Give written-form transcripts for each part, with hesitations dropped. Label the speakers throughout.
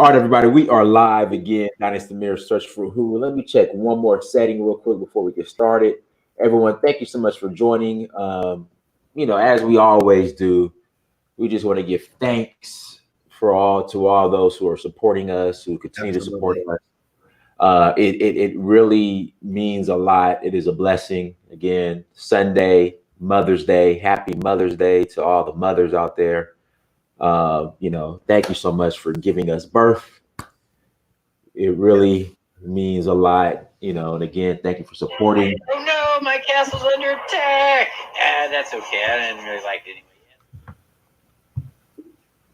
Speaker 1: All right, everybody, we are live again. Dynasty Mirror Search for Who. Let me check one more setting real quick before we get started. Everyone, thank you so much for joining. As we always do, we just want to give thanks to all those who are supporting us, who continue to support us. It really means a lot. It is a blessing. Again, Sunday, Mother's Day. Happy Mother's Day to all the mothers out there. Thank you so much for giving us birth. It really means a lot, and again, thank you for supporting.
Speaker 2: Oh no, my castle's under attack. That's okay. I didn't really like it anyway.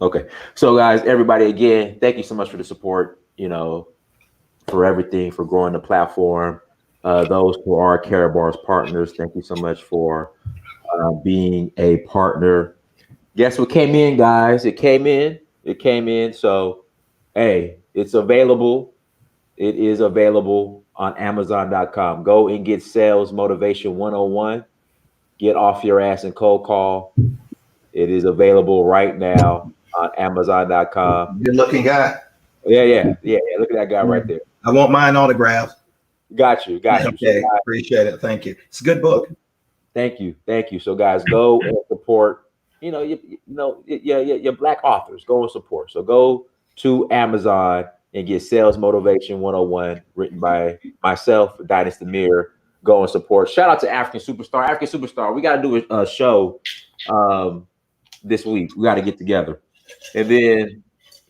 Speaker 1: Okay. So guys, everybody, again, thank you so much for the support, for everything, for growing the platform. Those who are Karatbars partners, thank you so much for being a partner. Guess what came in, guys? It came in. So, hey, it's available. It is available on Amazon.com. Go and get Sales Motivation 101. Get off your ass and cold call. It is available right now on Amazon.com.
Speaker 3: Good looking guy.
Speaker 1: Yeah. Look at that guy right there.
Speaker 3: I want mine autographed.
Speaker 1: Got you.
Speaker 3: Okay,
Speaker 1: So, guys,
Speaker 3: appreciate it. Thank you. It's a good book.
Speaker 1: Thank you. So, guys, go and support. Your Black authors. Go and support. So go to Amazon and get Sales Motivation 101, written by myself, Dynasty Mirror. Go and support. Shout out to African Superstar. We got to do a show this week. We got to get together. And then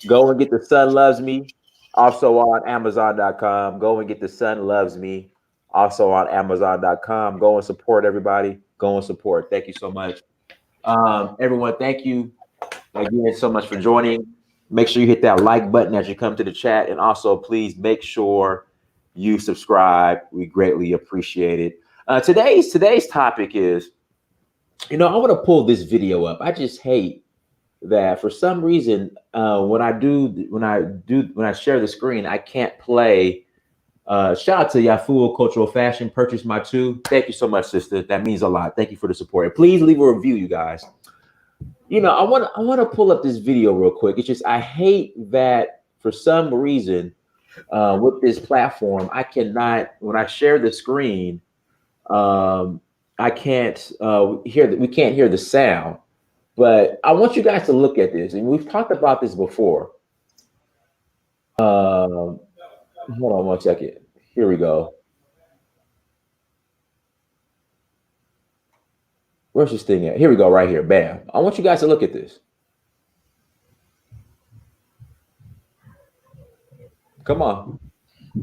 Speaker 1: go and get The Sun Loves Me, also on Amazon.com. Go and get The Sun Loves Me, also on Amazon.com. Go and support, everybody. Go and support. Thank you so much. Everyone, thank you again so much for joining. Make sure you hit that like button as you come to the chat, and also please make sure you subscribe. We greatly appreciate it. Today's topic is, I want to pull this video up. I just hate that for some reason when I share the screen, I can't play. Shout out to Yafuo Cultural Fashion. Purchase my two. Thank you so much, sister. That means a lot. Thank you for the support. And please leave a review, you guys. I want to pull up this video real quick. It's just I hate that for some reason with this platform, I cannot, when I share the screen, I can't we can't hear the sound. But I want you guys to look at this, and we've talked about this before. Hold on one second. Here we go. Where's this thing at? Here we go, right here. Bam. I want you guys to look at this. Come on.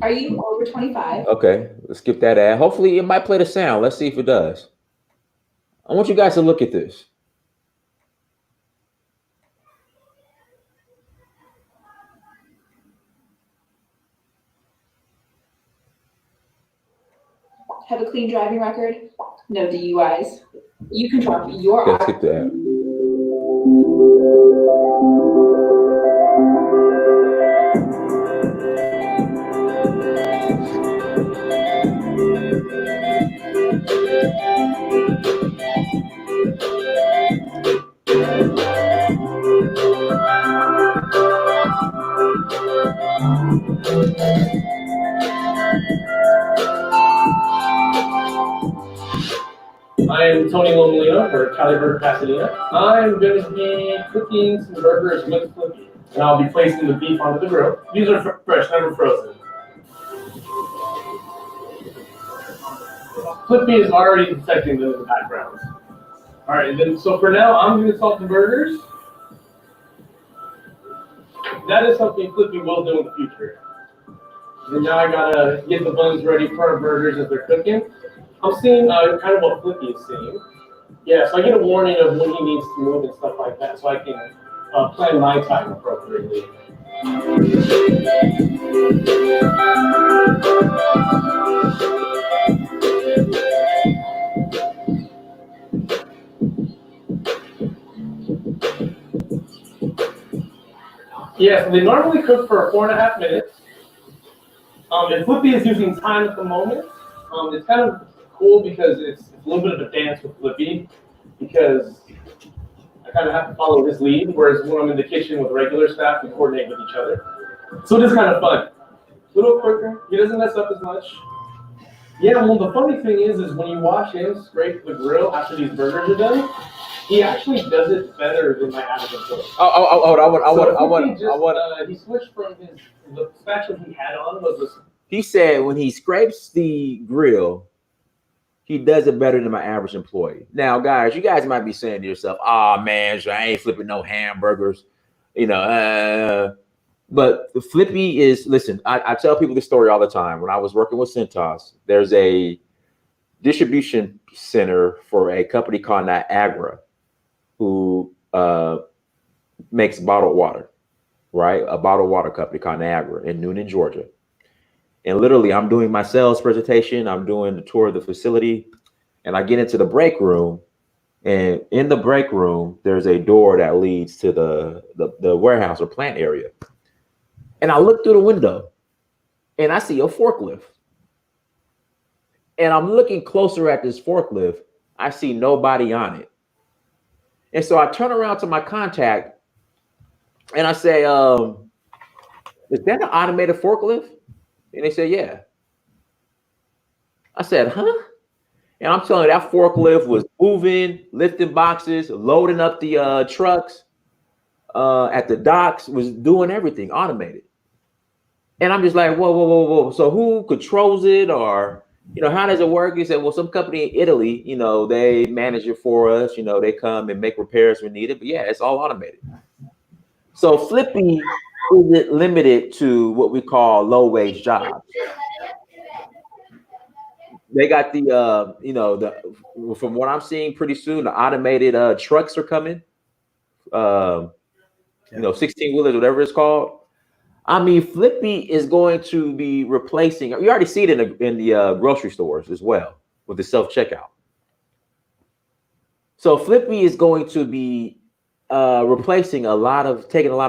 Speaker 4: Are you over 25?
Speaker 1: Okay, let's skip that ad. Hopefully it might play the sound. Let's see if it does. I want you guys to look at this.
Speaker 4: Have a clean driving record? No DUIs? You can drop your...
Speaker 1: Let's skip that.
Speaker 5: I am Tony Lomolino for Caliburger Pasadena. I'm going to be cooking some burgers with Flippy, and I'll be placing the beef onto the grill. These are fresh, never frozen. Flippy is already detecting them in the background. All right, then so for now, I'm going to salt the burgers. That is something Flippy will do in the future. And now I gotta get the buns ready for our burgers as they're cooking. I'm seeing kind of what Flippy is seeing. Yeah, so I get a warning of when he needs to move and stuff like that, so I can plan my time appropriately. Yeah, so they normally cook for 4.5 minutes. And Flippy is using time at the moment. It's kind of cool because it's a little bit of a dance with Flippy, because I kind of have to follow his lead, whereas when I'm in the kitchen with regular staff, we coordinate with each other. So it is kind of fun. A little quicker. He doesn't mess up as much. Yeah, well, the funny thing is when you watch him scrape the grill after these burgers are done, he actually does it better than my average employee. He switched from the spatula he had on was this.
Speaker 1: He said when he scrapes the grill, he does it better than my average employee. Now, guys, you guys might be saying to yourself, "Oh man, I ain't flipping no hamburgers," But the Flippy is, listen, I tell people this story all the time. When I was working with Cintas, there's a distribution center for a company called Niagara who makes bottled water, right? A bottled water company called Niagara in Noonan, Georgia. And literally, I'm doing my sales presentation. I'm doing the tour of the facility. And I get into the break room. And in the break room, there's a door that leads to the warehouse or plant area. And I look through the window and I see a forklift. And I'm looking closer at this forklift. I see nobody on it. And so I turn around to my contact and I say, is that an automated forklift? And they said, yeah. I said, huh? And I'm telling you, that forklift was moving, lifting boxes, loading up the trucks at the docks, was doing everything automated. And I'm just like, whoa. So who controls it, or, how does it work? He said, well, some company in Italy, they manage it for us. They come and make repairs when needed. But yeah, it's all automated. So Flippy isn't limited to what we call low wage jobs. They got from what I'm seeing pretty soon, the automated trucks are coming. 16-wheelers, whatever it's called. I mean, Flippy is going to be replacing. You already see it in the grocery stores as well with the self-checkout. So Flippy is going to be taking a lot of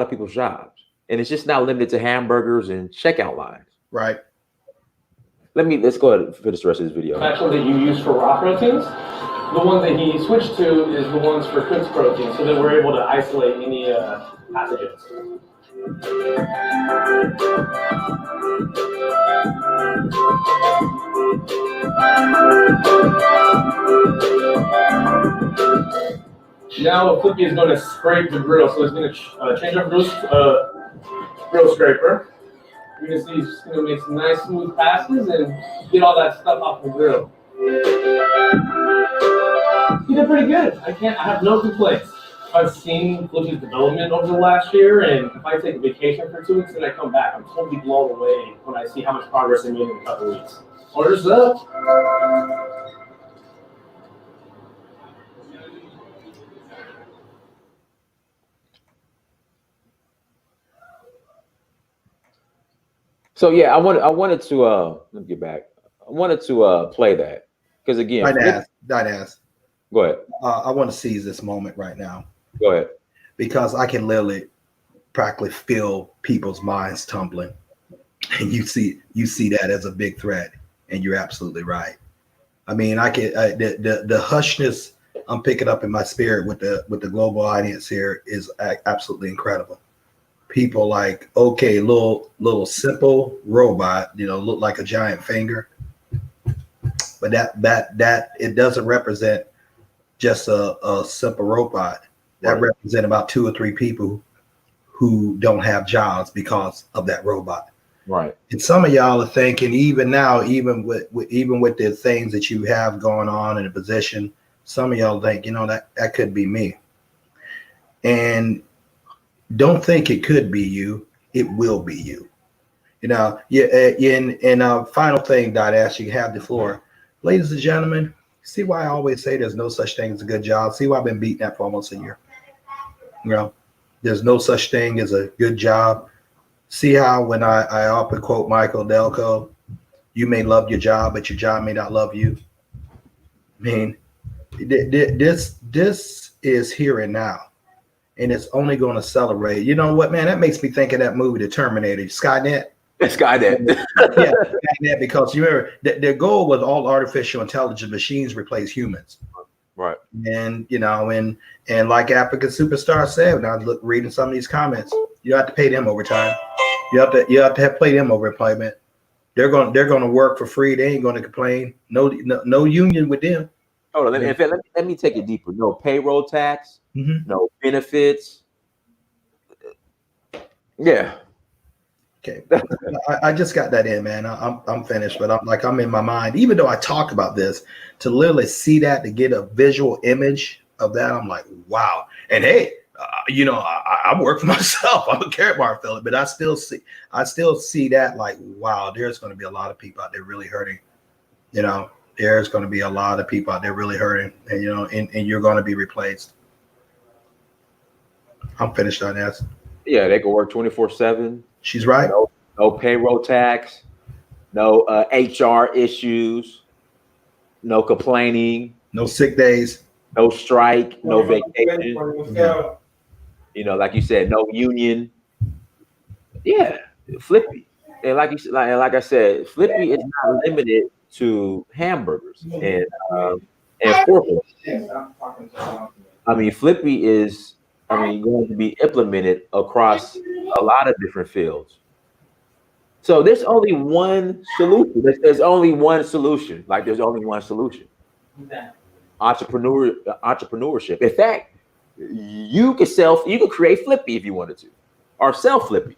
Speaker 1: people's jobs, and it's just not limited to hamburgers and checkout lines.
Speaker 3: Right.
Speaker 1: Let's go ahead and finish the rest of this video.
Speaker 5: Actually, that you use for raw proteins. The ones that he switched to is the ones for cooked protein, so that we're able to isolate any pathogens. Now Flippy is going to scrape the grill, so it's going to change our grill scraper. You're going to see it's going to make some nice smooth passes and get all that stuff off the grill. He did pretty good. I have no complaints. I've seen Flippy's development over the last year, and if I take a vacation for 2 weeks and I come back, I'm totally blown away when I see how much progress I made in a couple of weeks. Orders up.
Speaker 1: So yeah, I wanted to let me get back. I wanted to play that because again,
Speaker 3: I'd ask.
Speaker 1: Go ahead.
Speaker 3: I want to seize this moment right now.
Speaker 1: Go ahead.
Speaker 3: Because I can literally practically feel people's minds tumbling, and you see that as a big threat, and you're absolutely right. I mean, the hushness I'm picking up in my spirit with the global audience here is absolutely incredible. People like, okay, little simple robot, look like a giant finger, but that it doesn't represent just a simple robot. That represent about 2 or 3 people who don't have jobs because of that robot.
Speaker 1: Right.
Speaker 3: And some of y'all are thinking, even now, even with the things that you have going on in a position, some of y'all think, that could be me. And don't think it could be you. It will be you. Final thing, Dot Ash, you have the floor. Ladies and gentlemen, see why I always say there's no such thing as a good job? See why I've been beating that for almost a year? There's no such thing as a good job. See how when I often quote Michael Delco, you may love your job, but your job may not love you. I mean, this is here and now, and it's only going to accelerate. You know what, man? That makes me think of that movie, The Terminator, Skynet.
Speaker 1: Skynet.
Speaker 3: Yeah, Skynet, because you remember their goal was all artificial intelligence machines replace humans.
Speaker 1: Right.
Speaker 3: And and like African Superstar said, when I was reading some of these comments, you don't have to pay them overtime. You have to play them over employment. They're going to work for free. They ain't going to complain. No union with them.
Speaker 1: Hold on, let me take it deeper. No payroll tax,
Speaker 3: Mm-hmm.
Speaker 1: no benefits. Yeah.
Speaker 3: Okay, I just got that in, man. I'm finished, but I'm in my mind. Even though I talk about this, to literally see that, to get a visual image of that, I'm like, wow. And hey, I work for myself. I'm a Karatbar fella, but I still see that like, wow. There's going to be a lot of people out there really hurting. There's going to be a lot of people out there really hurting, and and you're going to be replaced. I'm finished on that.
Speaker 1: Yeah, they can work 24/7.
Speaker 3: She's right.
Speaker 1: No payroll tax, no HR issues, no complaining,
Speaker 3: No sick days,
Speaker 1: no strike, no vacation.
Speaker 3: Yeah.
Speaker 1: Like you said, no union. Yeah, Flippy. And like I said, Flippy is not limited to hamburgers and forklifts. I mean, Flippy is going to be implemented across a lot of different fields. So there's only one solution. There's only one solution. Like there's only one solution. Entrepreneurship. In fact, you could create Flippy if you wanted to, or sell Flippy.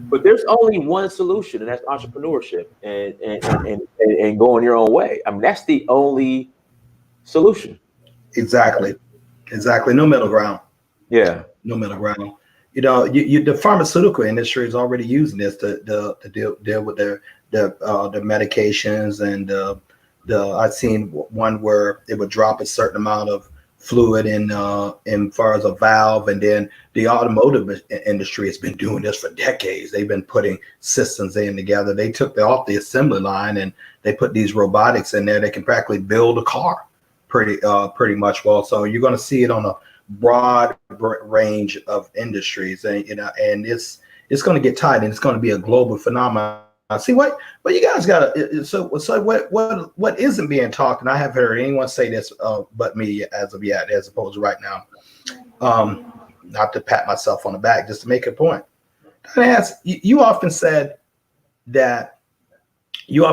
Speaker 1: But there's only one solution, and that's entrepreneurship and going your own way. I mean, that's the only solution.
Speaker 3: Exactly. No middle ground.
Speaker 1: Yeah.
Speaker 3: No middle ground. The pharmaceutical industry is already using this to deal with the medications, and I've seen one where it would drop a certain amount of fluid in far as a valve, and then the automotive industry has been doing this for decades. They've been putting systems in together. They took off the assembly line and they put these robotics in there. They can practically build a car pretty much well. So you're going to see it on a broad range of industries, and it's going to get tight, and it's going to be a global phenomenon. See what you guys got to. So what isn't being talked, and I haven't heard anyone say this but me as of yet, as opposed to right now. Not to pat myself on the back, just to make a point. I ask you often said that you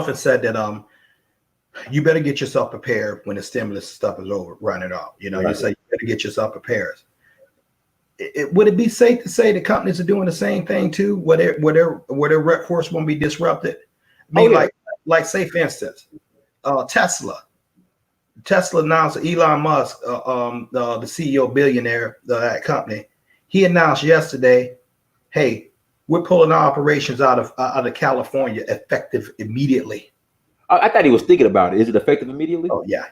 Speaker 3: better get yourself prepared when the stimulus stuff is over, running off. You say you better get yourself prepared. Would it be safe to say the companies are doing the same thing too, where their workforce won't be disrupted? I mean, like say for instance, Tesla announced, Elon Musk, the CEO billionaire of that company, he announced yesterday, hey, we're pulling our operations out of California effective immediately.
Speaker 1: I thought he was thinking about it. Is it effective immediately?
Speaker 3: Oh yeah.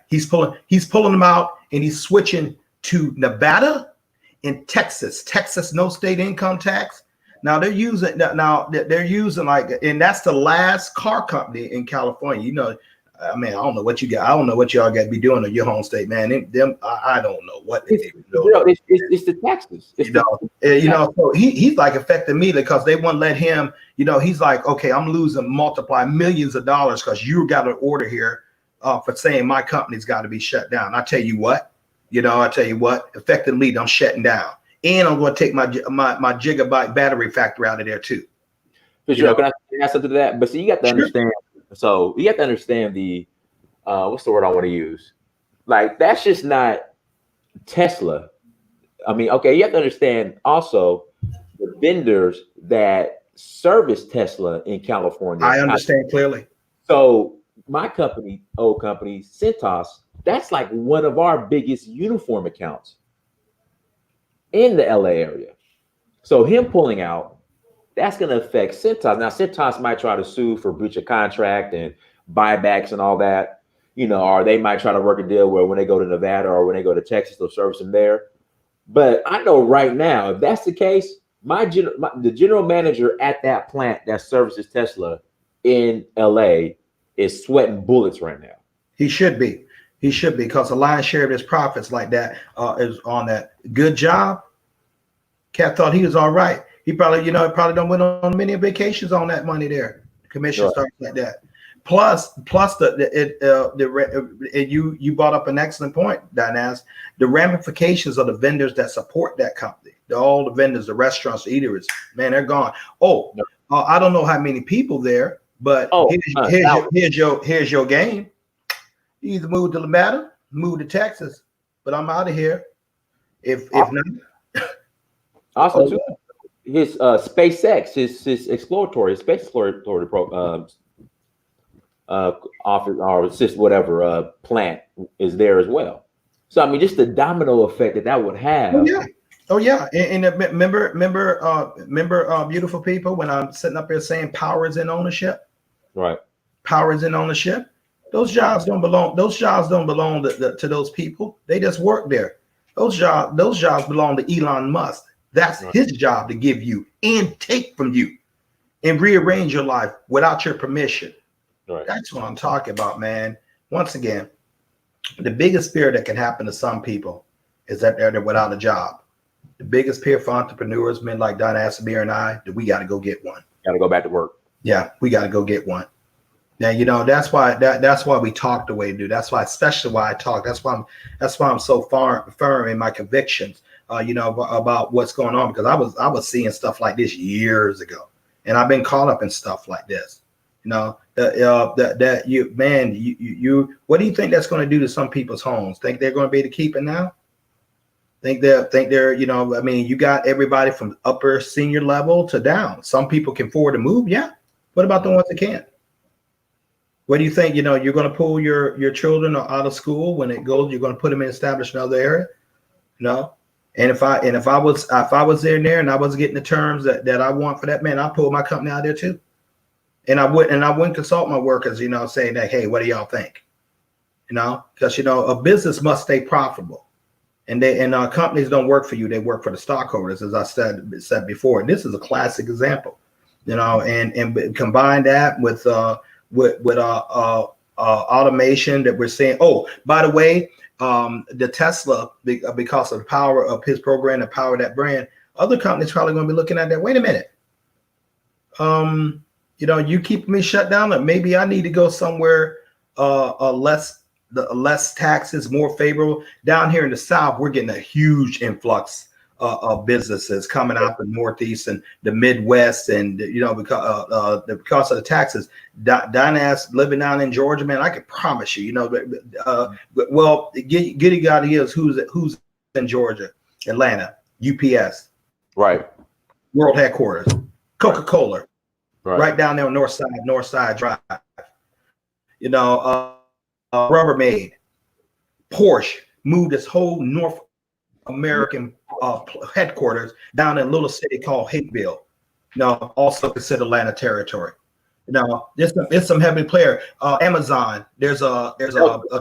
Speaker 3: He's pulling them out, and he's switching to Nevada and Texas. Texas, no state income tax. Now they're using like, and that's the last car company in California. I mean, I don't know what you got. I don't know what y'all got to be doing in your home state, man. I don't know what they do.
Speaker 1: It's the taxes.
Speaker 3: So he's like affected me because they won't let him. He's like, okay, I'm losing multiply millions of dollars because you got an order here for saying my company's got to be shut down. I tell you what, effectively I'm shutting down, and I'm going to take my gigabyte battery factory out of there too.
Speaker 1: Can I add something to that? But see, you got to understand. So you have to understand the what's the word I want to use? Like, that's just not Tesla. I mean, okay, you have to understand also the vendors that service Tesla in California.
Speaker 3: I understand clearly.
Speaker 1: So my company, old company, Cintas, that's like one of our biggest uniform accounts in the LA area. So him pulling out, that's going to affect Cintas. Now, Cintas might try to sue for breach of contract and buybacks and all that, or they might try to work a deal where when they go to Nevada or when they go to Texas, they'll service them there. But I know right now, if that's the case, the general manager at that plant that services Tesla in LA is sweating bullets right now. He should be
Speaker 3: because the lion's share of his profits like that is on that. Good job. Cat thought he was all right. He probably don't went on many vacations on that money there. Commission starts like that. Plus you brought up an excellent point, Dinaz. The ramifications of the vendors that support that company. all the vendors, the restaurants, the eateries, man, they're gone. Oh, I don't know how many people there, but here's your game. You either move to Nevada, move to Texas, but I'm out of here. If not,
Speaker 1: also too, his SpaceX, his space exploratory office or whatever plant is there as well. So I mean, just the domino effect that would have.
Speaker 3: Oh yeah. And remember, beautiful people, when I'm sitting up here saying power is in ownership.
Speaker 1: Right.
Speaker 3: Power is in ownership. Those jobs don't belong. Those jobs don't belong to those people. They just work there. Those jobs belong to Elon Musk. That's his job to give you and take from you and rearrange your life without your permission.
Speaker 1: Right.
Speaker 3: That's what I'm talking about, man. Once again, the biggest fear that can happen to some people is that they're without a job. The biggest fear for entrepreneurs, men like Don Asamir and I, that we got to go get one.
Speaker 1: Got to go back to work.
Speaker 3: Yeah, we got to go get one. Now, you know, that's why we talk the way we do. That's why, especially why I talk. That's why I'm so firm in my convictions, about what's going on, because I was seeing stuff like this years ago, and I've been caught up in stuff like this. You know, what do you think that's going to do to some people's homes? Think they're going to be able to keep it now? Think they're, I mean, you got everybody from upper senior level to down. Some people can afford to move. Yeah. What about the ones that can't? What do you think? You're going to pull your children out of school when it goes, you're going to put them in established another area? No. And if I was there and I was getting the terms that I want for that, man, I'd pull my company out there too. And I wouldn't consult my workers, saying that, hey, what do y'all think? Because a business must stay profitable. And companies don't work for you; they work for the stockholders, as I said before. And this is a classic example, and combine that with automation that we're seeing. Oh, by the way, the Tesla, because of the power of his program, the power of that brand, other companies probably going to be looking at that. Wait a minute, you keep me shut down. Or maybe I need to go somewhere less taxes, more favorable. Down here in the South, we're getting a huge influx of businesses coming out the Northeast and the Midwest, and because of the taxes. Dynas living down in Georgia, man, I can promise you, Giddy God is who's in Georgia, Atlanta, UPS,
Speaker 1: right,
Speaker 3: world headquarters, Coca-Cola, right down there on North Side Drive, Rubbermaid, Porsche moved its whole North American headquarters down in a little city called Hateville, also considered Atlanta territory. There's some heavy player. Amazon. There's a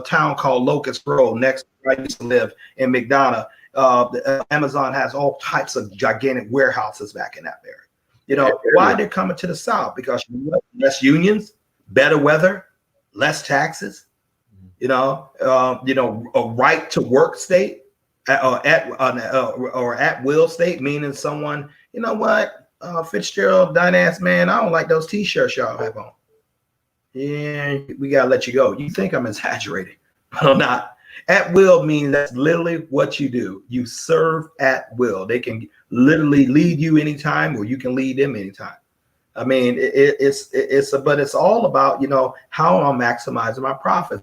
Speaker 3: town called Locust Grove next where I used to live in McDonough. Amazon has all types of gigantic warehouses back in that area. Why they're coming to the South? Because less unions, better weather, less taxes. A right to work state, or at will state, meaning someone, Fitzgerald Dynas, man, I don't like those t-shirts y'all have on. Yeah, we gotta let you go. You think I'm exaggerating, but I'm not. At will means that's literally what you do. You serve at will. They can literally lead you anytime, or you can lead them anytime. I mean, but it's all about, how I'm maximizing my profits.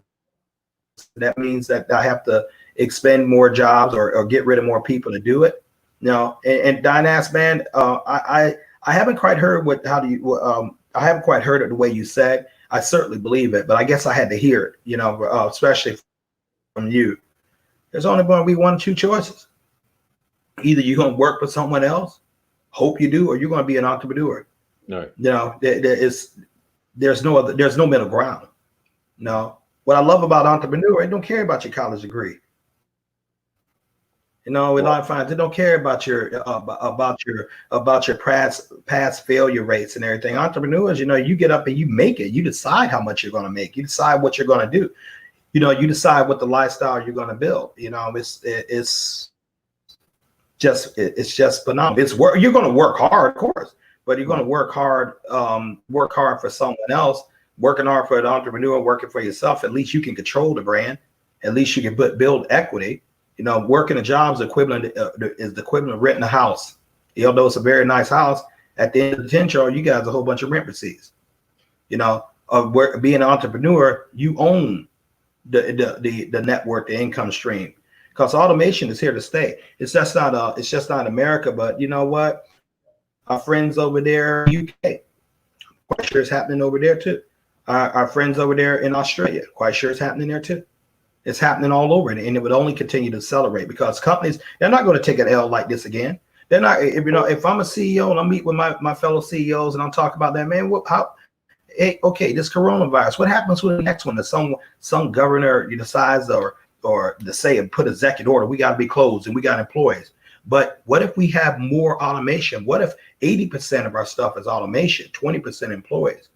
Speaker 3: That means that I have to expend more jobs or get rid of more people to do it. And Dynas, man, I haven't quite heard I haven't quite heard it the way you said. I certainly believe it, but I guess I had to hear it, especially from you. There's only going to be one or two choices. Either you're going to work for someone else, hope you do, or you're going to be an entrepreneur.
Speaker 1: Right.
Speaker 3: There's no middle ground. No. What I love about entrepreneur, they don't care about your college degree. A lot of times they don't care about your past failure rates and everything. Entrepreneurs, you get up and you make it. You decide how much you're going to make. You decide what you're going to do. You decide what the lifestyle you're going to build. It's just phenomenal. It's work. You're going to work hard, of course, but you're going to work hard for someone else. Working hard for an entrepreneur, working for yourself, at least you can control the brand. At least you can build equity. You know, working a job is equivalent is the equivalent of renting a house. Although it's a very nice house, at the end of the 10 chart, you got a whole bunch of rent receipts. You know, being an entrepreneur, you own the network, the income stream, because automation is here to stay. It's just not America, but you know what? Our friends over there in UK, quite sure it's happening over there too. Our friends over there in Australia, quite sure it's happening there too. It's happening all over, and it would only continue to accelerate because companies, they're not going to take an L like this again. They're not. If I'm a CEO and I meet with my fellow CEOs and I'm talking about that, man, hey, okay, this coronavirus, what happens with the next one? That some governor decides or to say and put executive order, we got to be closed and we got employees. But what if we have more automation? What if 80% of our stuff is automation, 20% employees?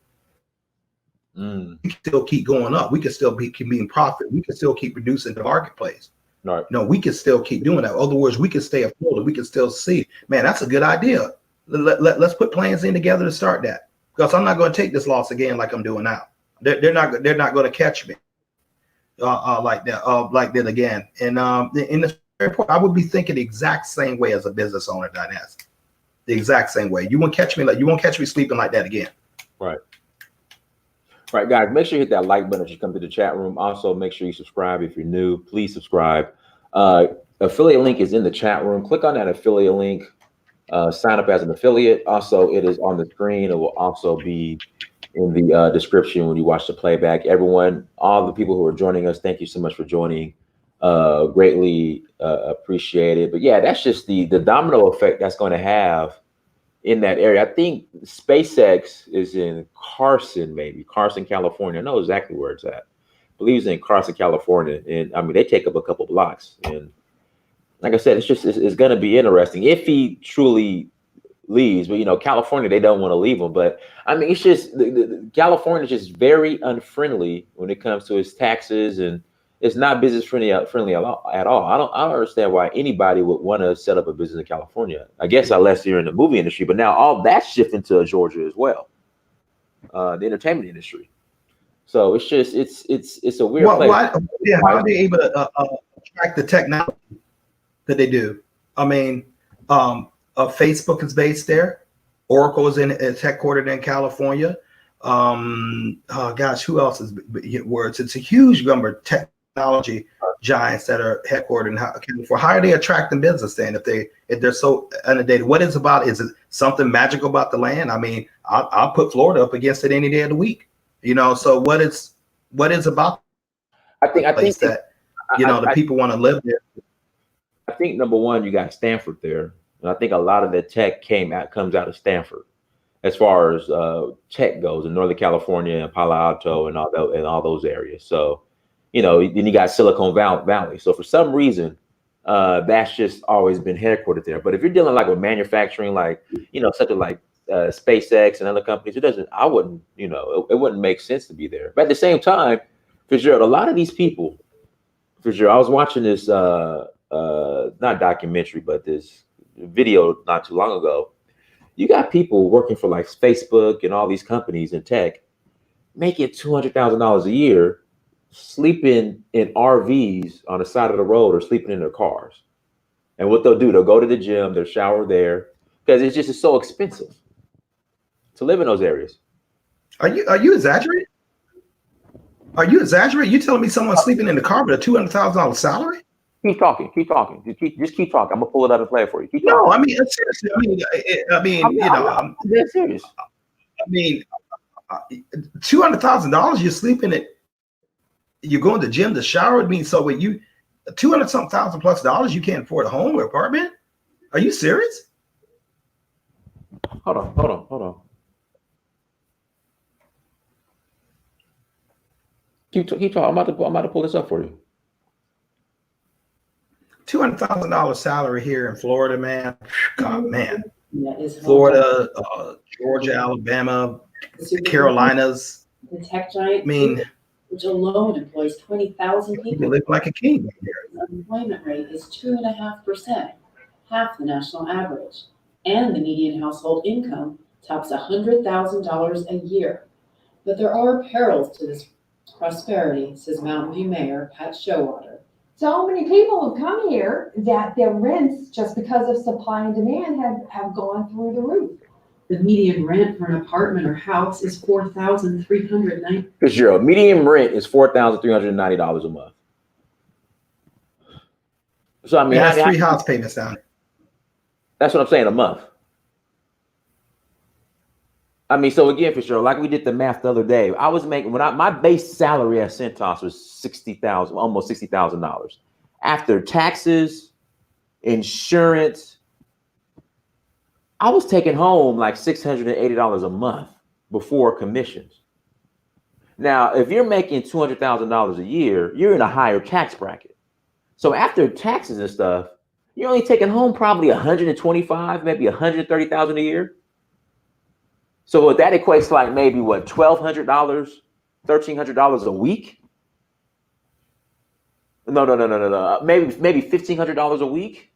Speaker 3: We can still keep going up. We can still keep being profit. We can still keep reducing the marketplace.
Speaker 1: Right.
Speaker 3: No, we can still keep doing that. In other words, we can stay afloat. We can still see. Man, that's a good idea. Let's put plans in together to start that. Because I'm not going to take this loss again like I'm doing now. They're not going to catch me like that again. And in the airport, I would be thinking the exact same way as a business owner, Dinez. The exact same way. You won't catch me sleeping like that again.
Speaker 1: Right. Right, guys, make sure you hit that like button as you come to the chat room. Also, make sure you subscribe if you're new. Please subscribe. Affiliate link is in the chat room. Click on that affiliate link. Sign up as an affiliate. Also, it is on the screen. It will also be in the description when you watch the playback. Everyone, all the people who are joining us, thank you so much for joining. Greatly appreciate it. But yeah, that's just the domino effect that's going to have in that area. I think SpaceX is in Carson, California. I know exactly where it's at. I believe it's in Carson, California. And I mean, they take up a couple blocks. And like I said, it's going to be interesting if he truly leaves. But, California, they don't want to leave him. But I mean, it's just California is just very unfriendly when it comes to its taxes, and it's not business friendly at all. I don't understand why anybody would want to set up a business in California. I guess unless you're in the movie industry, but now all that's shifting to Georgia as well, the entertainment industry. So it's just it's a weird place.
Speaker 3: How are they able to attract the technology that they do? I mean, Facebook is based there. Oracle is headquartered in California. Who else is words? It's a huge number of technology giants that are headquartered in California. How are they attracting business then if they're so inundated? What is about? Is it something magical about the land? I mean, I'll put Florida up against it any day of the week. So what is about?
Speaker 1: I think
Speaker 3: that the people want to live there.
Speaker 1: I think number one, you got Stanford there, and I think a lot of the tech comes out of Stanford. As far as tech goes in Northern California and Palo Alto and all those areas. So, then you got Silicon Valley. So for some reason, that's just always been headquartered there. But if you're dealing with manufacturing, something like SpaceX and other companies, it wouldn't make sense to be there. But at the same time, Fitzgerald, a lot of these people, I was watching this, not documentary, but this video not too long ago. You got people working for Facebook and all these companies in tech, making $200,000 a year, sleeping in RVs on the side of the road or sleeping in their cars. And what they'll do, they'll go to the gym, they'll shower there, because it's so expensive to live in those areas.
Speaker 3: Are you exaggerating? Are you exaggerating? You telling me someone's sleeping in the car with a $200,000 salary?
Speaker 1: Keep talking. Just keep talking. I'm gonna pull it out and play it for you.
Speaker 3: No, I mean seriously. I'm
Speaker 1: dead serious.
Speaker 3: I mean, $200,000 you're sleeping at. You're going to the gym to shower. I mean, so when you $200-something thousand plus dollars, you can't afford a home or apartment? Are you serious?
Speaker 1: Hold on. Keep talking. I'm about to pull this up for you.
Speaker 3: $200,000 salary here in Florida, man. God, man. Florida, Georgia, Alabama, the Carolinas.
Speaker 6: The tech giant, which alone employs 20,000 people.
Speaker 3: You live like a king right here.
Speaker 6: The unemployment rate is 2.5%, half the national average, and the median household income tops $100,000 a year. But there are perils to this prosperity, says Mountain View Mayor Pat Showalter.
Speaker 7: so many people have come here that their rents, just because of supply and demand, have gone through the roof.
Speaker 6: The median rent for an apartment or house is $4,390.
Speaker 1: Fitzgerald, median rent is $4,390 a month. So I mean,
Speaker 3: that's 3 house payments down there.
Speaker 1: That's what I'm saying, a month. I mean, so again, Fitzgerald, like we did the math the other day, I was making my base salary at Centos was $60,000, almost $60,000. After taxes, insurance, I was taking home like $680 a month before commissions. Now, if you're making $200,000 a year, you're in a higher tax bracket. So after taxes and stuff, you're only taking home probably 125, maybe 130,000 a year. So what that equates to like maybe what, $1,200, $1,300 a week? No. Maybe $1,500 a week.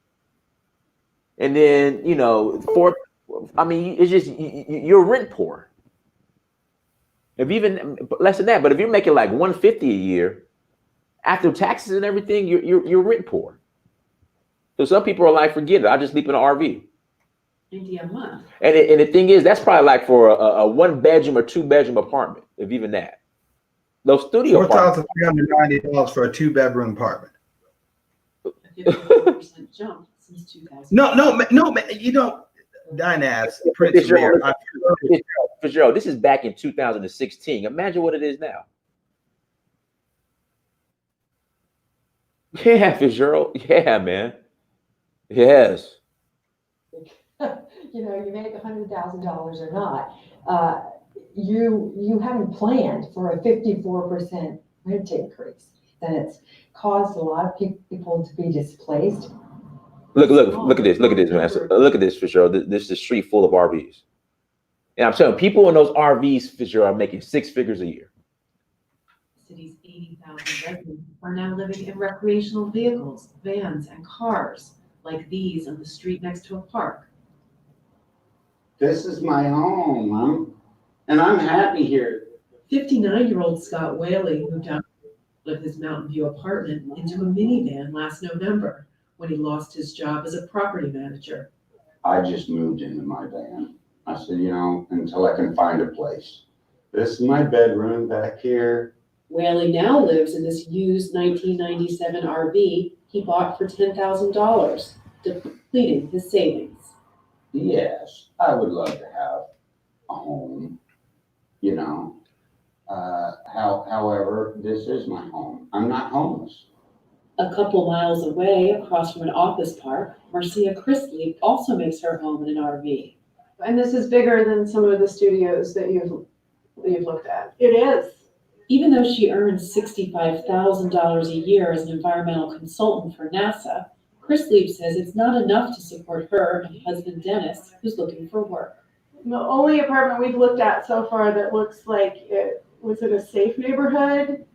Speaker 1: And then, you know, it's just, you're rent poor. If even less than that, but if you're making like $150 a year, after taxes and everything, you're rent poor. So some people are like, forget it, I just sleep in an RV.
Speaker 6: $90 a month.
Speaker 1: And the thing is, that's probably like for a 1-bedroom or 2-bedroom apartment, if even that. Those studio
Speaker 3: $4,390 for a 2-bedroom apartment.
Speaker 6: A 54% jump since 2000.
Speaker 3: No, man. You know, Dinaz, Prince Mayor.
Speaker 1: Fitzgerald, this is back in 2016. Imagine what it is now. Yeah, Fitzgerald. Yeah, man. Yes.
Speaker 7: You know, you make $100,000 or not, you haven't planned for a 54% rent increase. Then it's caused a lot of people to be displaced.
Speaker 1: Look at this, man. Look at this, Fitzgerald. This is a street full of RVs. And I'm telling you, people in those RVs, Fitzgerald, are making 6 figures a year.
Speaker 6: The city's 80,000 residents are now living in recreational vehicles, vans, and cars like these on the street next to a park.
Speaker 8: This is my home, and I'm happy here.
Speaker 6: 59-year-old Scott Whaley moved out of his Mountain View apartment into a minivan last November when he lost his job as a property manager.
Speaker 8: I just moved into my van. I said, you know, until I can find a place. This is my bedroom back here.
Speaker 6: Whaley now lives in this used 1997 RV he bought for $10,000, depleting his savings.
Speaker 8: Yes, I would love to have a home, you know. However, this is my home. I'm not homeless.
Speaker 6: A couple miles away, across from an office park, Marcia Chrisley also makes her home in an RV.
Speaker 9: And this is bigger than some of the studios that you've looked at.
Speaker 7: It is.
Speaker 6: Even though she earns $65,000 a year as an environmental consultant for NASA, Chrisley says it's not enough to support her and husband Dennis, who's looking for work.
Speaker 9: The only apartment we've looked at so far that looks like it was in a safe neighborhood,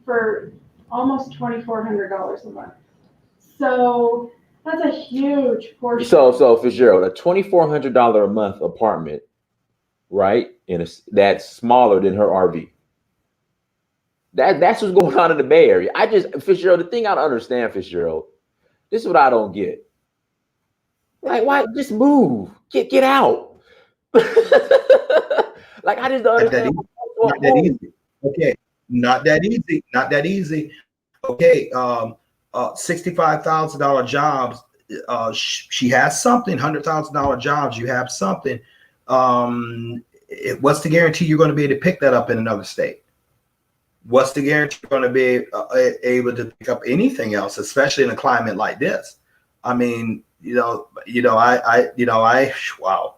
Speaker 9: for almost $2,400 a month. So that's a huge portion.
Speaker 1: So Fitzgerald, a $2,400 a month apartment, right? That's smaller than her RV. That's what's going on in the Bay Area. Fitzgerald, the thing I don't understand, Fitzgerald, this is what I don't get. Like, why just move? Get out. Like, I just don't understand.
Speaker 3: Not that easy. Okay, not that easy. Okay, $65,000 jobs. She has something. $100,000 jobs. You have something. What's the guarantee you're going to be able to pick that up in another state? What's the guarantee you're going to be able to pick up anything else, especially in a climate like this? I mean, wow.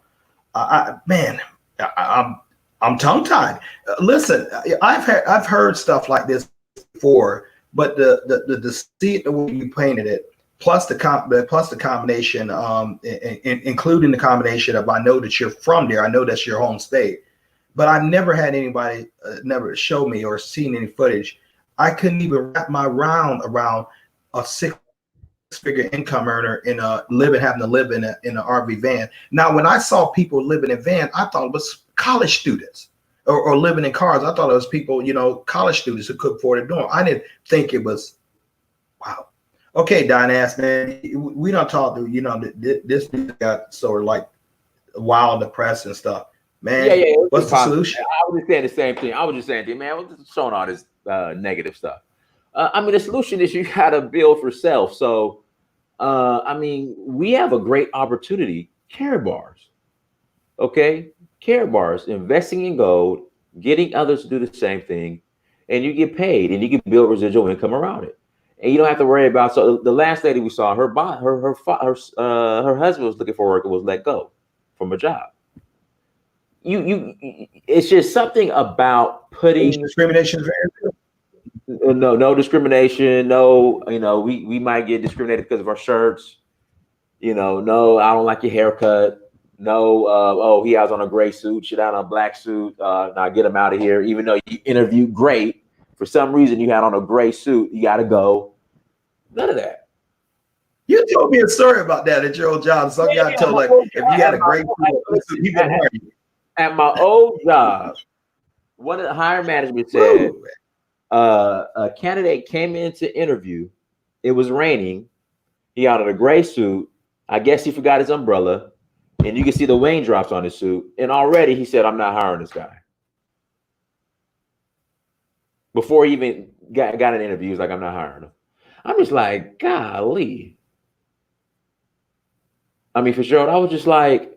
Speaker 3: I'm tongue-tied. Listen, I've heard stuff like this before, but the deceit the way you painted it, plus the combination, including the combination of I know that you're from there, I know that's your home state, but I've never had anybody never show me or seen any footage. I couldn't even wrap my round around a 6-figure income earner having to live in an RV van. Now, when I saw people living in van, I thought it was college students or living in cars. I thought it was people, college students who could afford a dorm. I didn't think it was Wow. Okay, Dynas, man, we don't talk to, this got sort of like wild, depressed and stuff. Man,
Speaker 1: Yeah.
Speaker 3: what's the solution?
Speaker 1: I was just saying the same thing. I was just saying, man, we're just showing all this negative stuff. I mean, the solution is you got to build for self. So, I mean, we have a great opportunity. Karatbars, okay? Karatbars, investing in gold, getting others to do the same thing, and you get paid, and you can build residual income around it, and you don't have to worry about. So the last lady we saw, her husband was looking for work and was let go from a job. It's just something about putting
Speaker 3: discrimination.
Speaker 1: No discrimination. No, we might get discriminated because of our shirts. No, I don't like your haircut. No, oh, he has on a gray suit, shit out on a black suit. Now get him out of here. Even though you interviewed great, for some reason you had on a gray suit, you got to go. None of that.
Speaker 3: You told me a story about that at your old job. Some guy told like, if you had a great suit, he can hire you.
Speaker 1: At my old job, one of the higher management said, a candidate came in to interview. It was raining. He out of a gray suit. I guess he forgot his umbrella, and you can see the raindrops on his suit. And already he said, I'm not hiring this guy. Before he even got an interview, he was like, I'm not hiring him. I'm just like, golly. I mean, Fitzgerald, I was just like,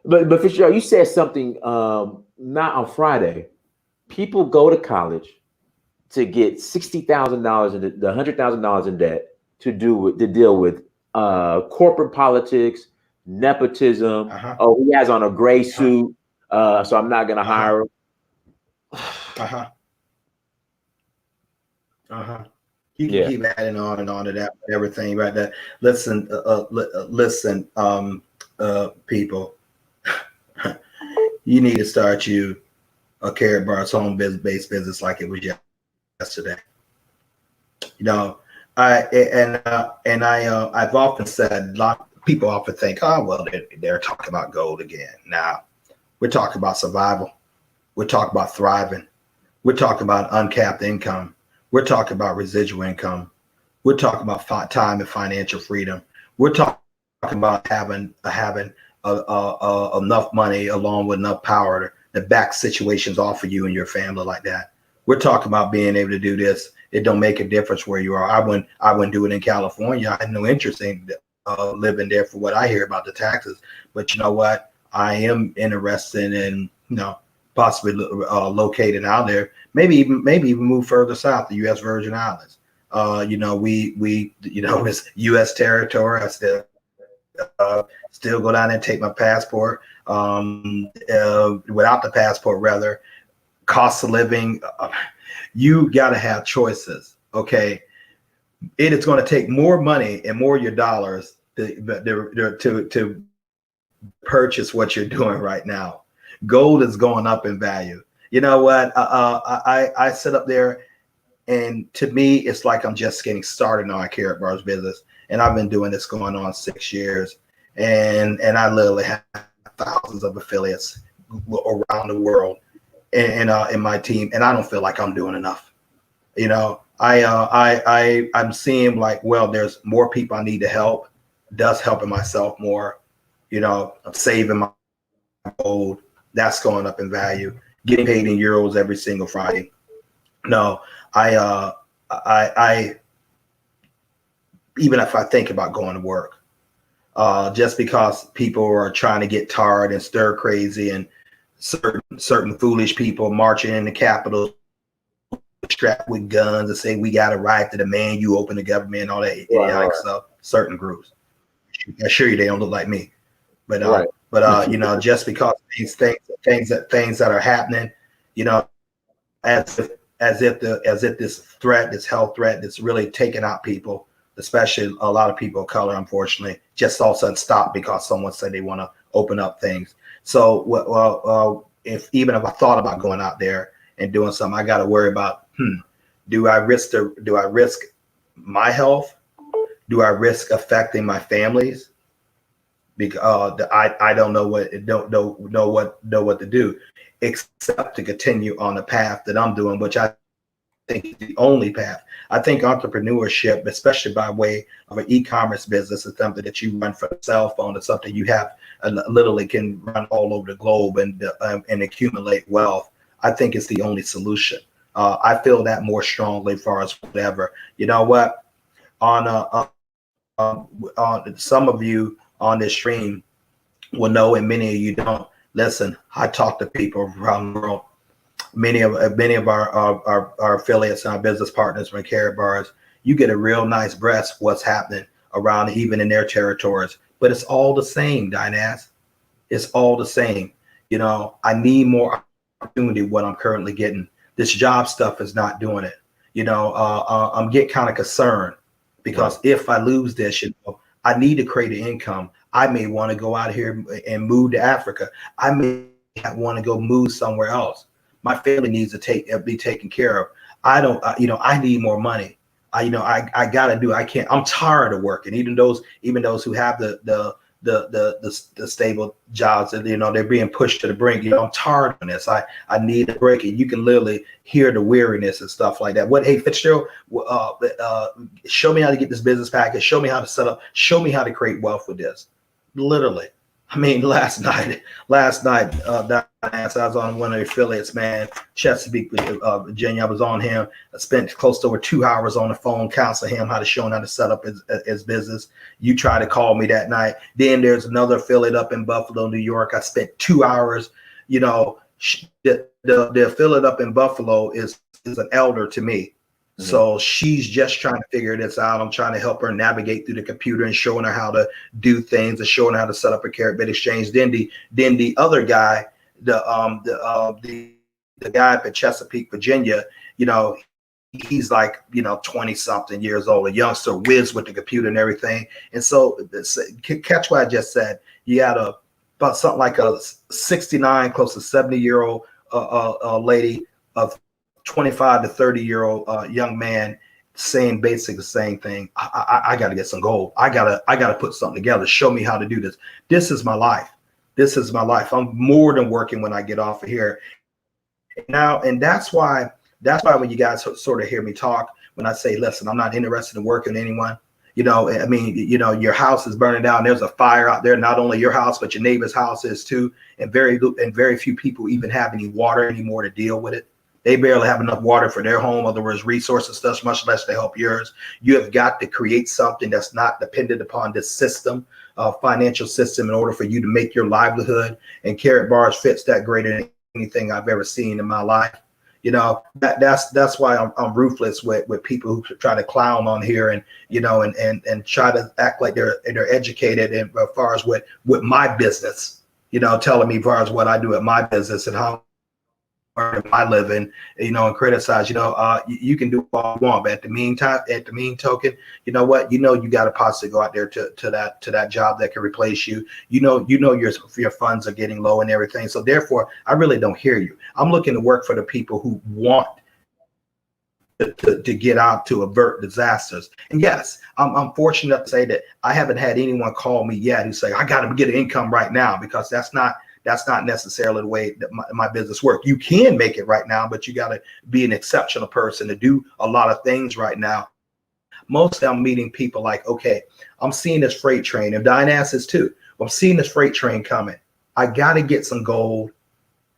Speaker 1: but Fitzgerald, you said something not on Friday. People go to college to get $60,000 and the $100,000 in debt to deal with corporate politics, nepotism. Oh, he has on a gray suit, so I'm not gonna hire him.
Speaker 3: You can keep adding on and on to that, everything right there. Listen, people, you need to start you a Karatbars home-based business like it was yesterday. I've often said, a lot of people often think, oh, well, they're talking about gold again. Now, we're talking about survival. We're talking about thriving. We're talking about uncapped income. We're talking about residual income. We're talking about time and financial freedom. We're talking about having enough money along with enough power to back situations off of you and your family like that. We're talking about being able to do this. It don't make a difference where you are. I wouldn't do it in California. I had no interest in living there for what I hear about the taxes. But you know what? I am interested in, possibly located out there. Maybe even move further south, the U.S. Virgin Islands. It's U.S. territory. I still go down there and take my passport. Without the passport, rather, cost of living. You got to have choices. Okay, it is going to take more money and more of your dollars to purchase what you're doing right now. Gold is going up in value. You know what? I sit up there, and to me, it's like I'm just getting started on a Karatbars business, and I've been doing this going on 6 years, and I literally have thousands of affiliates around the world, and in my team, and I don't feel like I'm doing enough. I'm seeing like, well, there's more people I need to help. Thus helping myself more. I'm saving my gold. That's going up in value. Getting paid in euros every single Friday. No, I even if I think about going to work, just because people are trying to get tarred and stir crazy, and certain foolish people marching in the Capitol strapped with guns and say we got a right to demand you open the government and all that idiotic stuff. Certain groups, I assure you, they don't look like me, but just because these things that are happening, as if this threat, this health threat, that's really taking out people, especially a lot of people of color, unfortunately, just all of a sudden stop because someone said they want to open up things. So, if I thought about going out there and doing something, I got to worry about, do I risk my health? Do I risk affecting my families? Because I don't know what to do, except to continue on the path that I'm doing, which I think it's the only path. I think entrepreneurship, especially by way of an e-commerce business, is something that you run from a cell phone. It's something you have literally can run all over the globe and accumulate wealth. I think it's the only solution. I feel that more strongly as far as whatever. You know what? On some of you on this stream will know, and many of you don't. Listen, I talk to people around the world. Many of our affiliates and our business partners from Karatbars, you get a real nice grasp what's happening around, even in their territories. But it's all the same, Dynas. It's all the same. You know, I need more opportunity. What I'm currently getting, this job stuff is not doing it. You know, I'm getting kind of concerned because if I lose this, you know, I need to create an income. I may want to go out here and move to Africa. I may want to go move somewhere else. My family needs to be taken care of. I don't, you know, I need more money. I gotta do. I can't. I'm tired of working. Even those who have the stable jobs, and you know they're being pushed to the brink. You know, I'm tired of this. I need a break. And you can literally hear the weariness and stuff like that. Hey, Fitzgerald, show me how to get this business package. Show me how to set up. Show me how to create wealth with this. Literally. I mean, last night, I was on one of the affiliates, man, Chesapeake, Virginia. I was on him. I spent close to over 2 hours on the phone counseling him, showing how to set up his business. You tried to call me that night. Then there's another affiliate up in Buffalo, New York. I spent 2 hours. You know, the affiliate up in Buffalo is an elder to me. Mm-hmm. So she's just trying to figure this out. I'm trying to help her navigate through the computer and showing her how to do things and showing her how to set up a Karatbit exchange. Then the other guy, the guy up at Chesapeake, Virginia, you know, he's like, you know, 20 something years old, a youngster, whiz with the computer and everything. And so catch what I just said. You got about something like a 69, close to 70-year-old lady of 25 to 30-year-old young man saying basically the same thing. I got to get some gold. I gotta put something together. Show me how to do this. This is my life. This is my life. I'm more than working when I get off of here now. And that's why when you guys sort of hear me talk, when I say, listen, I'm not interested in working with anyone. You know, I mean, you know, your house is burning down. There's a fire out there. Not only your house, but your neighbor's house is too. And very few people even have any water anymore to deal with it. They barely have enough water for their home, other words, resources, stuff, much less to help yours. You have got to create something that's not dependent upon this system, financial system, in order for you to make your livelihood. And Karatbars fits that greater than anything I've ever seen in my life. You know, that's why I'm ruthless with people who try to clown on here and, you know, and try to act like they're educated and as far as with my business, you know, telling me as far as what I do at my business and how I live in, you know, and criticize, you know, you can do all you want, but at the mean token, you know what, you got to possibly go out there to that job that can replace you. You know, your funds are getting low and everything. So therefore, I really don't hear you. I'm looking to work for the people who want to get out to avert disasters. And yes, I'm fortunate to say that I haven't had anyone call me yet who say, I got to get an income right now, because that's not necessarily the way that my business works. You can make it right now, but you got to be an exceptional person to do a lot of things right now. Mostly I'm meeting people like, okay, I'm seeing this freight train, and Dynas is too. I'm seeing this freight train coming. I got to get some gold.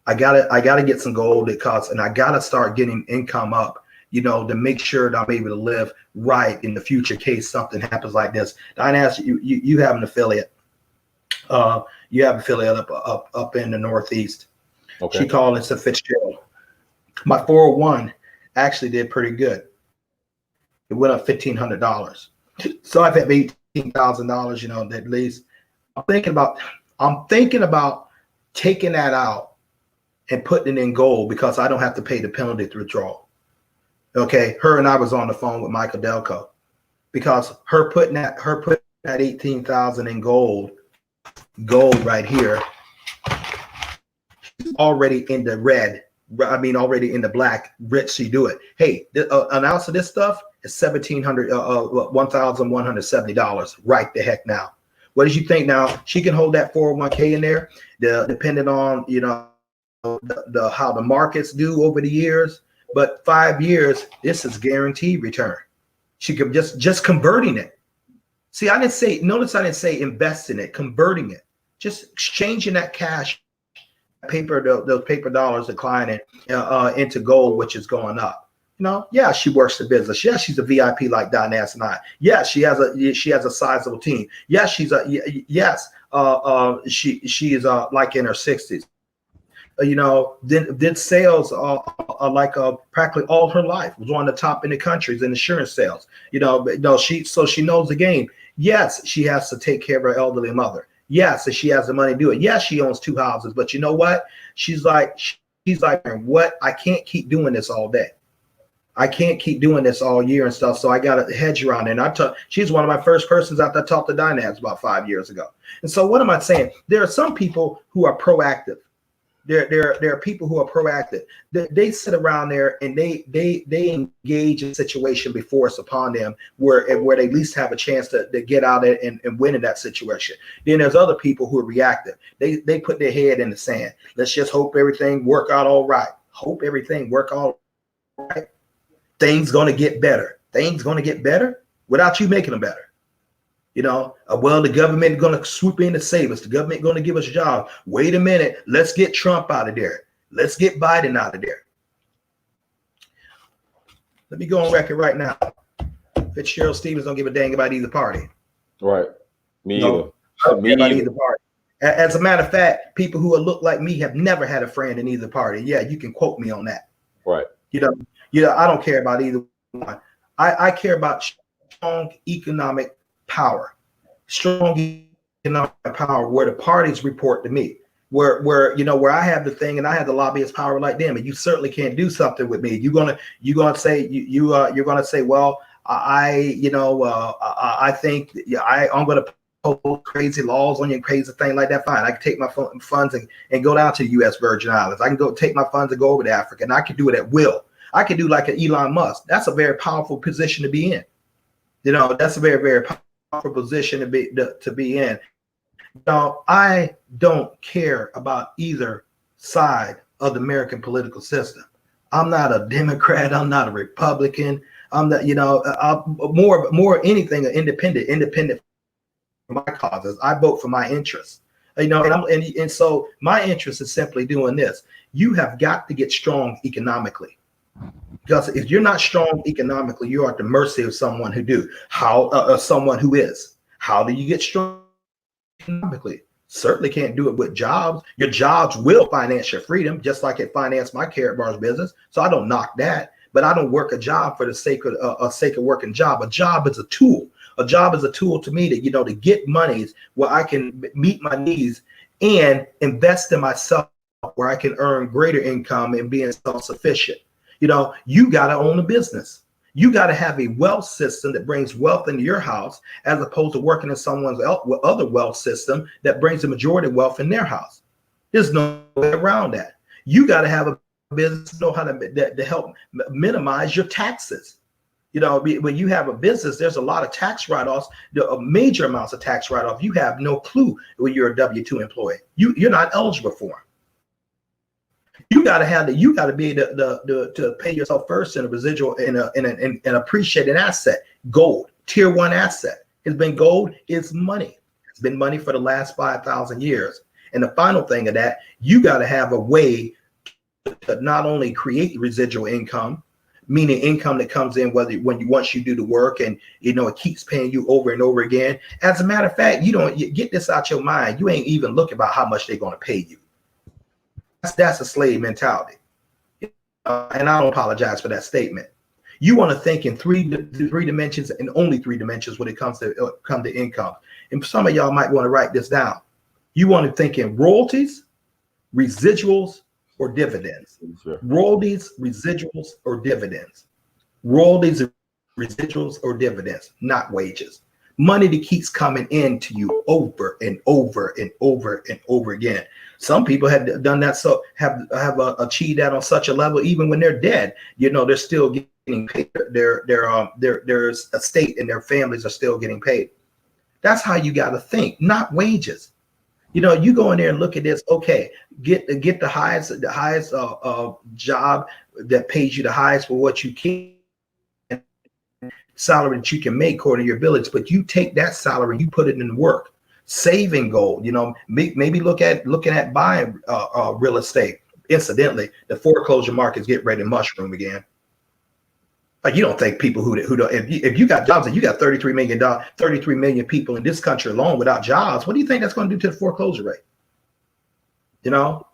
Speaker 3: I gotta get some gold and I got to start getting income up, you know, to make sure that I'm able to live right in the future in case something happens like this. Dynas, you have an affiliate. You have an affiliate up in the Northeast. Okay. She called and said, Fitzgerald, my 401 actually did pretty good. It went up $1,500. So I've had $18,000, you know, at least. I'm thinking about taking that out and putting it in gold, because I don't have to pay the penalty to withdraw. Okay. Her and I was on the phone with Michael Delco, because her putting that 18,000 in gold right here, already in the red, I mean already in the black. Rich, she do it. Hey, an ounce of this stuff is $1,170 right the heck now. What did you think? Now she can hold that 401k in there, depending on, you know, how the markets do over the years. but 5 years, this is guaranteed return. She could just converting it. See, I didn't say, notice I didn't say invest in it, converting it, just exchanging that cash, paper, those paper dollars declining into gold, which is going up. You know, yeah, she works the business. Yeah, she's a VIP like Diane and I. Yeah, she has a sizable team. Yes, she is like in her 60s. You know, did sales like practically all her life. Was one of the top in the countries in insurance sales. You know, but no, she knows the game. Yes, she has to take care of her elderly mother. Yes, and she has the money to do it. Yes, she owns 2 houses, but you know what? She's like, what? I can't keep doing this all day. I can't keep doing this all year and stuff. So I got a hedge around it. And she's one of my first persons out that talked to Dynabs about 5 years ago. And so what am I saying? There are some people who are proactive. There are people who are proactive. They sit around there and they engage in a situation before it's upon them where they at least have a chance to get out and win in that situation. Then there's other people who are reactive. They put their head in the sand. Let's just hope everything work out all right. Hope everything work all right. Things gonna get better. Things gonna get better without you making them better. You know, well, the government is going to swoop in to save us. The government going to give us a job. Wait a minute. Let's get Trump out of there. Let's get Biden out of there. Let me go on record right now. Fitzgerald Stephens don't give a dang about either party.
Speaker 1: Right. Me
Speaker 3: no,
Speaker 1: either. Me
Speaker 3: about
Speaker 1: either.
Speaker 3: either party. As a matter of fact, people who look like me have never had a friend in either party. Yeah, you can quote me on that.
Speaker 1: Right.
Speaker 3: You know, I don't care about either one. I care about strong economic power, strong economic power, where the parties report to me, where I have the thing and I have the lobbyist power like them, and you certainly can't do something with me. You're gonna say, well, I think I'm gonna put crazy laws on you and crazy thing like that. Fine, I can take my funds and go down to the U.S. Virgin Islands. I can go take my funds and go over to Africa, and I can do it at will. I can do like an Elon Musk. That's a very powerful position to be in. You know, that's a very, very powerful position to be in. Now, I don't care about either side of the American political system. I'm not a Democrat. I'm not a Republican. I'm not, more anything independent for my causes. I vote for my interests. And so my interest is simply doing this. You have got to get strong economically. Because if you're not strong economically, you're at the mercy of someone who do. Someone who is. How do you get strong economically? Certainly can't do it with jobs. Your jobs will finance your freedom, just like it financed my Karatbars business. So I don't knock that, but I don't work a job for the sake of working job. A job is a tool. A job is a tool to me to get monies where I can meet my needs and invest in myself, where I can earn greater income and being self-sufficient. You got to own a business. You got to have a wealth system that brings wealth into your house, as opposed to working in someone's other wealth system that brings the majority of wealth in their house. There's no way around that. You got to have a business, know how to help minimize your taxes. When you have a business, there's a lot of tax write-offs, major amounts of tax write-off. You have no clue when you're a W-2 employee. You're not eligible for them. You got to be able to pay yourself first in a residual, in an appreciated asset. Gold, tier 1 asset. It's been gold. It's money. It's been money for the last 5,000 years. And the final thing of that, you got to have a way to not only create residual income, meaning income that comes in once you do the work, and it keeps paying you over and over again. As a matter of fact, you get this out your mind. You ain't even looking about how much they're going to pay you. That's a slave mentality, and I don't apologize for that statement. You want to think in three dimensions, and only 3 dimensions when it comes to income. And some of y'all might want to write this down. You want to think in royalties, residuals, or dividends. Sure. Royalties, residuals, or dividends. Royalties, residuals, or dividends, not wages. Money that keeps coming into you over and over and over and over again. Some people have done that, so have achieved that on such a level, even when they're dead. They're still getting paid. Their estate and their families are still getting paid. That's how you got to think, not wages. You go in there and look at this. Okay, get the highest job that pays you the highest for what you can, salary that you can make according to your abilities. But you take that salary, you put it in work, saving gold. Maybe looking at buying real estate. Incidentally, the foreclosure markets get ready to mushroom again. Like, you don't think people who don't, if you got jobs and you got 33 million people in this country alone without jobs, what do you think that's going to do to the foreclosure rate? So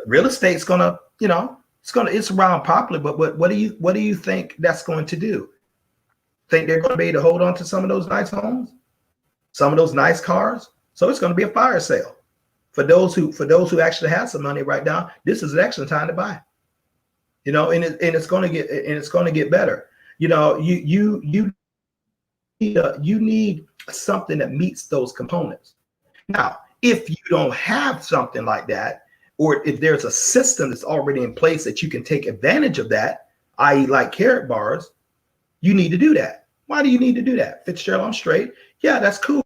Speaker 3: real estate's gonna, it's around popular, but what do you think that's going to do? Think they're going to be able to hold on to some of those nice homes, some of those nice cars? So it's going to be a fire sale for those who actually have some money right now. This is an excellent time to buy. And it's going to get better. You need something that meets those components. Now, if you don't have something like that, or if there's a system that's already in place that you can take advantage of that, i.e. like Karatbars, you need to do that. Why do you need to do that? Fitzgerald, I'm straight. Yeah, that's cool.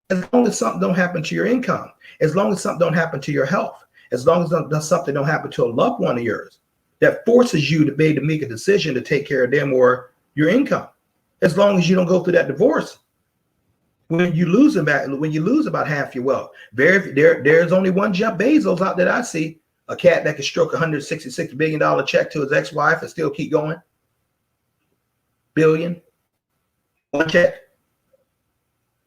Speaker 3: As long as something don't happen to your income, as long as something don't happen to your health, as long as something don't happen to a loved one of yours that forces you to be able to make a decision to take care of them or your income, as long as you don't go through that divorce when you lose about half your wealth. There's only one Jeff Bezos out that I see, a cat that can stroke $166 billion check to his ex-wife and still keep going. Billion, one check.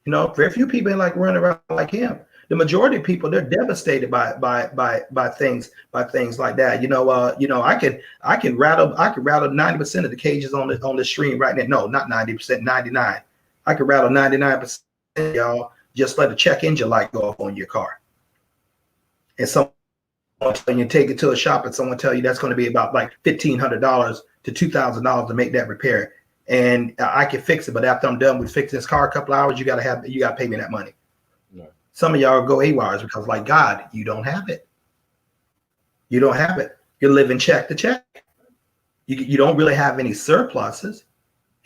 Speaker 3: Very few people like running around like him. The majority of people, they're devastated by things like that. I can rattle 90% of the cages on the stream right now. No, not 90%, 99. I can rattle 99%, y'all. Just let the check engine light go off on your car. And someone you take it to a shop and someone tell you that's going to be about like $1,500 to $2,000 to make that repair. And I can fix it, but after I'm done with fixing this car a couple hours, you got to pay me that money. Right. Some of y'all go AWOLs because, like, God, you don't have it. You don't have it. You're living check to check. You don't really have any surpluses.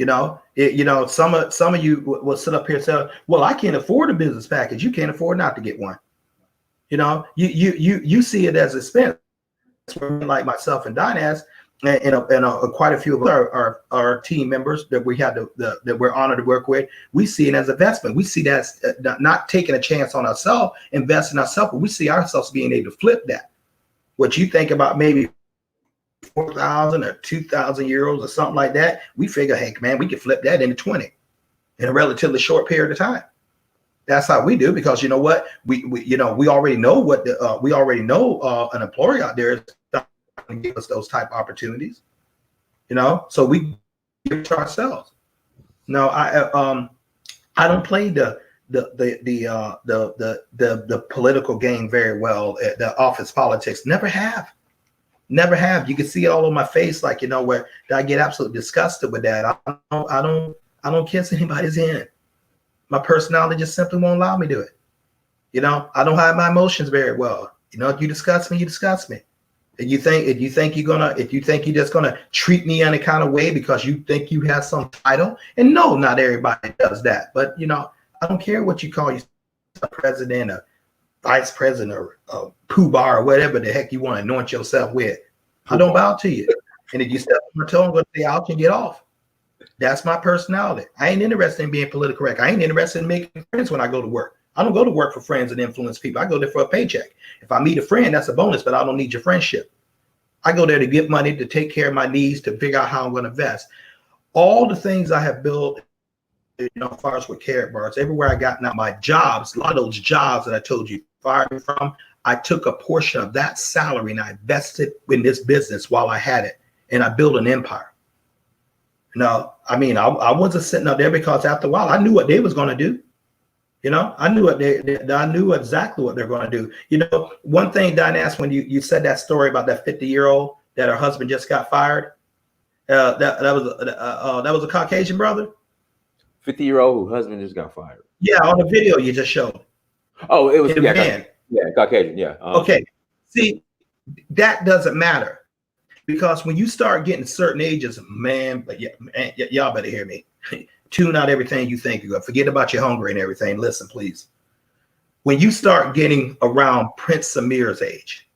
Speaker 3: Some of you will sit up here and say, well, I can't afford a business package. You can't afford not to get one. You see it as expense. Like myself and Dinas, and quite a few of our team members that we had that we're honored to work with, we see it as investment. We see that as not taking a chance on ourselves, investing in ourselves, but we see ourselves being able to flip that. What you think about maybe 4,000 or 2,000 euros or something like that, we figure, hey man, we can flip that into 20 in a relatively short period of time. That's how we do, because you know what, we already know what an employer out there is going to give us those type of opportunities, so we give it to ourselves. No, I don't play the political game very well. The office politics, never have. You can see it all on my face, like, where I get absolutely disgusted with that. I don't kiss anybody's hand. My personality just simply won't allow me to do it. I don't hide my emotions very well. If you disgust me, you disgust me. If you think you're just gonna treat me any kind of way because you think you have some title, and no, not everybody does that. But I don't care what you call yourself, a president, a vice president, or a pooh bar, or whatever the heck you want to anoint yourself with. I don't bow to you. And if you step on my toe, I'm gonna say out and get off. That's my personality. I ain't interested in being politically correct. I ain't interested in making friends when I go to work. I don't go to work for friends and influence people. I go there for a paycheck. If I meet a friend, that's a bonus, but I don't need your friendship. I go there to get money, to take care of my needs, to figure out how I'm going to invest. All the things I have built, as far as with Karatbars, everywhere I got now, my jobs, a lot of those jobs that I told you fired me from, I took a portion of that salary and I invested in this business while I had it, and I built an empire. I wasn't sitting up there because after a while, I knew what they was going to do. I knew exactly what they're going to do. One thing, Diane, when you said that story about that 50-year-old that her husband just got fired, that was a Caucasian brother.
Speaker 1: 50-year-old whose husband just got fired.
Speaker 3: Yeah, on the video you just showed.
Speaker 1: Oh, it was
Speaker 3: Caucasian.
Speaker 1: Yeah.
Speaker 3: Okay. See, that doesn't matter, because when you start getting certain ages, y'all better hear me. Tune out everything you think you're going to forget about your hunger and everything. Listen, please. when you start getting around Prince Samir's age,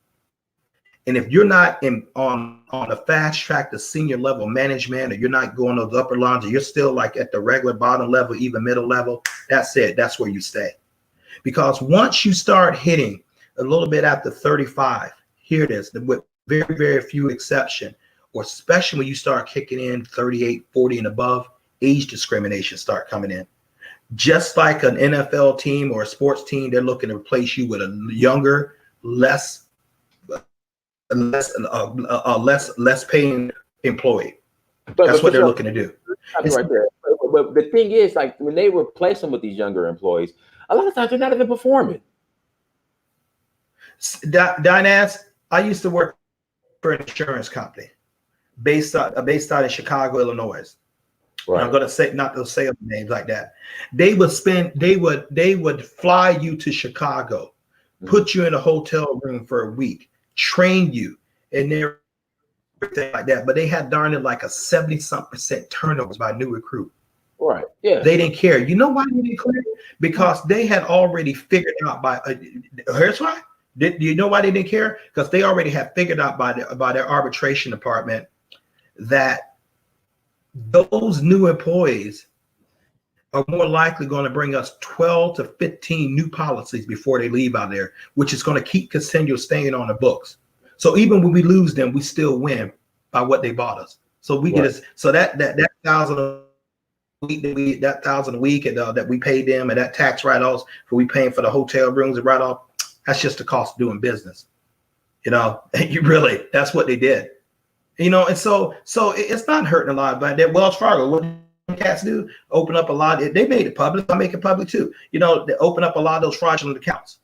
Speaker 3: and if you're not on a fast track to senior level management, or you're not going to the upper lines, or you're still like at the regular bottom level, even middle level, that's it. That's where you stay. Because once you start hitting a little bit after 35, here it is, with very, very few exception, or especially when you start kicking in 38, 40 and above, age discrimination start coming in. Just like an NFL team or a sports team, they're looking to replace you with a younger, less paying employee. That's what they're looking to do.
Speaker 1: Right there. But the thing is, like when they replace them with these younger employees, a lot of times they're not even performing.
Speaker 3: Dinaz, I used to work for an insurance company based out in Chicago, Illinois. Right. I'm gonna say not to say names like that. They would fly you to Chicago, put you in a hotel room for a week, train you, and everything like that. But they had darn it like a 70-something% turnovers by new recruit.
Speaker 1: Right. Yeah.
Speaker 3: They didn't care. You know why they didn't care? Because they had already figured out here's why. Do you know why they didn't care? Because they already had figured out by their arbitration department that those new employees are more likely going to bring us 12 to 15 new policies before they leave out there, which is going to keep continual staying on the books. So even when we lose them, we still win by what they bought us. So we get so that $1,000 a week and that we pay them, and that tax write-offs for we paying for the hotel rooms and write-off, that's just the cost of doing business. You know, that's what they did. You know, and so it's not hurting a lot. But that Wells Fargo, what cats do, open up a lot. They made it public. I make it public too. You know, they open up a lot of those fraudulent accounts.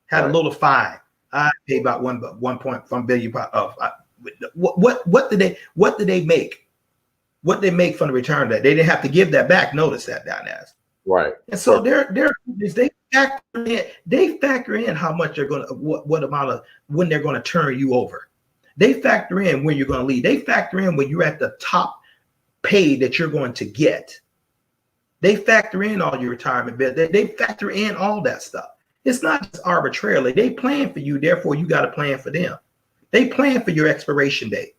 Speaker 3: Had a little fine. I paid about 1.1 billion. What did they make? What they make from the return that they didn't have to give that back. Notice that down there.
Speaker 1: Right.
Speaker 3: And so they factor in how much they're going to what amount of when they're going to turn you over. They factor in when you're going to leave. They factor in when you're at the top pay that you're going to get. They factor in all your retirement bills. They factor in all that stuff. It's not just arbitrarily. They plan for you, therefore you got to plan for them. They plan for your expiration date.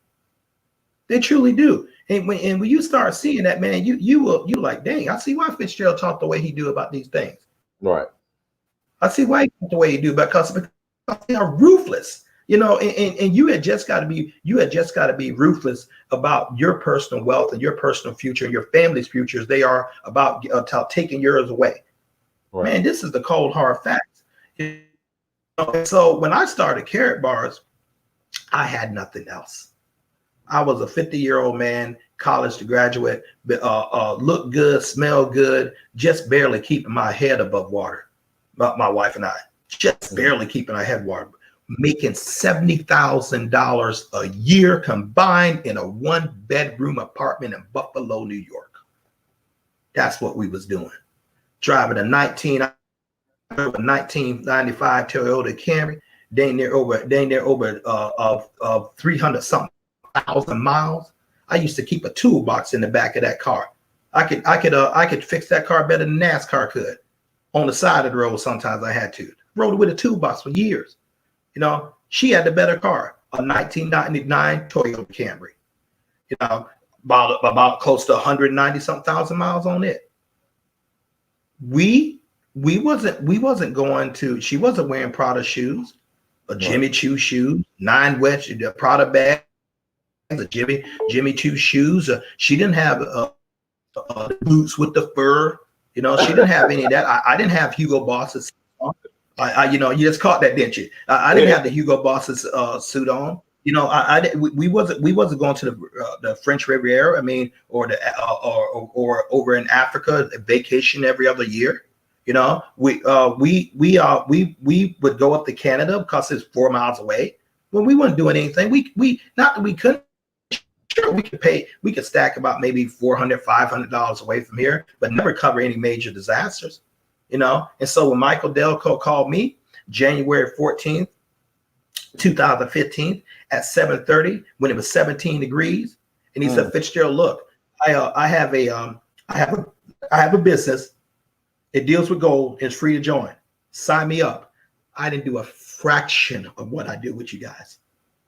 Speaker 3: They truly do. And when you start seeing that, man, you like, dang, I see why Fitzgerald talked the way he do about these things.
Speaker 1: Right.
Speaker 3: I see why he talked the way he do because they are ruthless. You know, and you had just got to be ruthless about your personal wealth and your personal future and your family's future as they are about taking yours away. Right. Man, this is the cold hard facts. You know, and so when I started Karatbars, I had nothing else. I was a 50-year-old man, college graduate, look good, smell good, just barely keeping my head above water. My wife and I, just barely keeping our head water. Making $70,000 a year combined in a 1-bedroom apartment in Buffalo, New York. That's what we was doing. Driving a 1995 Toyota Camry, dang near over 300-something thousand miles. I used to keep a toolbox in the back of that car. I could fix that car better than NASCAR could. On the side of the road, sometimes I had to. Rode with a toolbox for years. You know, she had the better car, a 1999 Toyota Camry. You know, about close to 190-something thousand miles on it. We wasn't going to. She wasn't wearing Prada shoes, a Jimmy Choo shoes, 9 wedge, the Prada bag, a Jimmy Choo shoes. She didn't have boots with the fur. You know, she didn't have any of that. I didn't have Hugo Boss's. You know, you just caught that, didn't you? I didn't have the Hugo Boss's suit on. You know, we wasn't going to the French Riviera. I mean, or over in Africa, a vacation every other year. You know, we would go up to Canada because it's 4 miles away. When we weren't doing anything, we not that we couldn't. Sure, we could stack about maybe $400, $500 away from here, but never cover any major disasters. You know, and so when Michael Delco called me January 14th, 2015 at 7:30 when it was 17 degrees, and he said, Fitzgerald, look, I have a business. It deals with gold. It's free to join. Sign me up. I didn't do a fraction of what I do with you guys.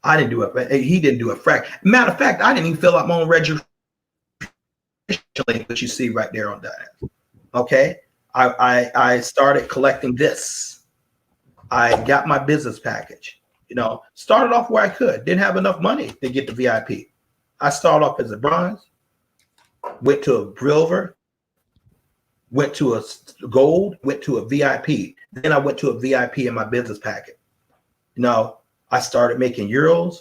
Speaker 3: I didn't do it. He didn't do a fraction. Matter of fact, I didn't even fill out my own registration link that you see right there on that. Okay. I started collecting this. I got my business package. Started off where I could. Didn't have enough money to get the VIP. I started off as a bronze, went to a silver, went to a gold, went to a VIP. Then I went to a VIP in my business packet. I started making euros.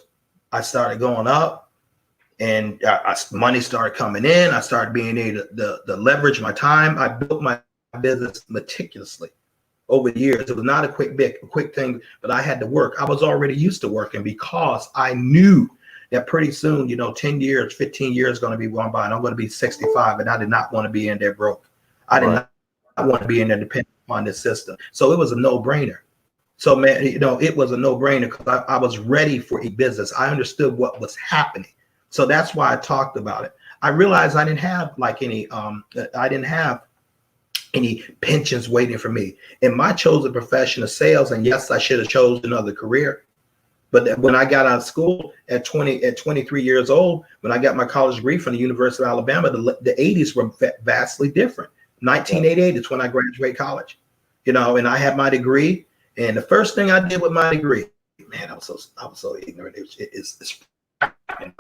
Speaker 3: I started going up, and money started coming in. I started being able to leverage my time. I built my business meticulously over the years. It was not a quick thing, but I had to work. I was already used to working because I knew that pretty soon, 10 years, 15 years going to be gone by, and I'm going to be 65, and I did not want to be in there broke. I did not want to be in there dependent upon this system. So it was a no-brainer. So, man, it was a no-brainer because I was ready for a business. I understood what was happening. So that's why I talked about it. I realized I didn't have any pensions waiting for me. In my chosen profession of sales, and yes, I should have chosen another career. But when I got out of school at 23 years old, when I got my college degree from the University of Alabama, the 80s were vastly different. 1988 is when I graduated college, and I had my degree. And the first thing I did with my degree, man, I was so ignorant. I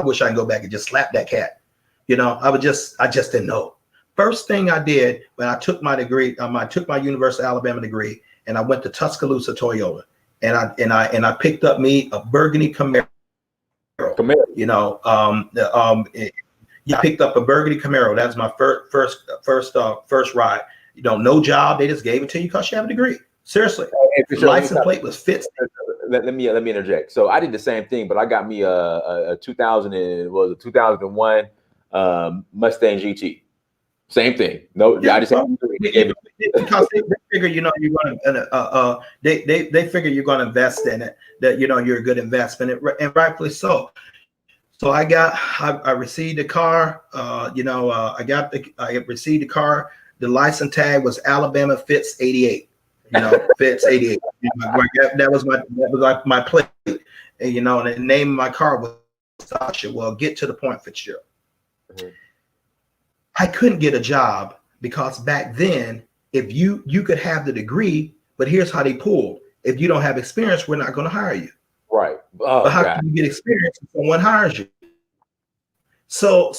Speaker 3: wish I could go back and just slap that cat. I just didn't know. First thing I did when I took my degree, I took my University of Alabama degree, and I went to Tuscaloosa, Toyota, and I picked up me a burgundy Camaro. I picked up a burgundy Camaro. That was my first ride. No job. They just gave it to you because you have a degree. Seriously, license plate was Fitz.
Speaker 1: Let me interject. So I did the same thing, but I got me a 2001 Mustang GT. Same thing. No, I just
Speaker 3: because they figure you're gonna they figure you're gonna invest in it. That you're a good investment, and rightfully so. So I received the car. I received the car. The license tag was Alabama Fitz 88. Fitz 88. That was my plate. And, and the name of my car was Sasha. Well, get to the point, Fitzgerald. Mm-hmm. I couldn't get a job because back then, if you could have the degree, but here's how they pulled: if you don't have experience, we're not going to hire you.
Speaker 1: Right.
Speaker 3: But how can you get experience if someone hires you? So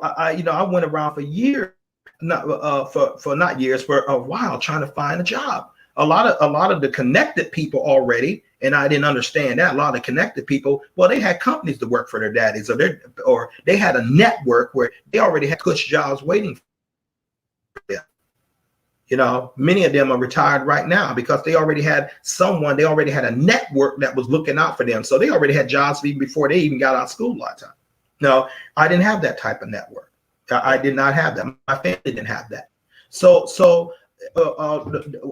Speaker 3: I went around for years. For a while trying to find a job. A lot of the connected people already, and I didn't understand that. A lot of connected people, well, they had companies to work for their daddies, or they had a network where they already had cush jobs waiting for them. Many of them are retired right now because they already had a network that was looking out for them. So they already had jobs even before they even got out of school a lot of time. No, I didn't have that type of network. I did not have that. My family didn't have that. So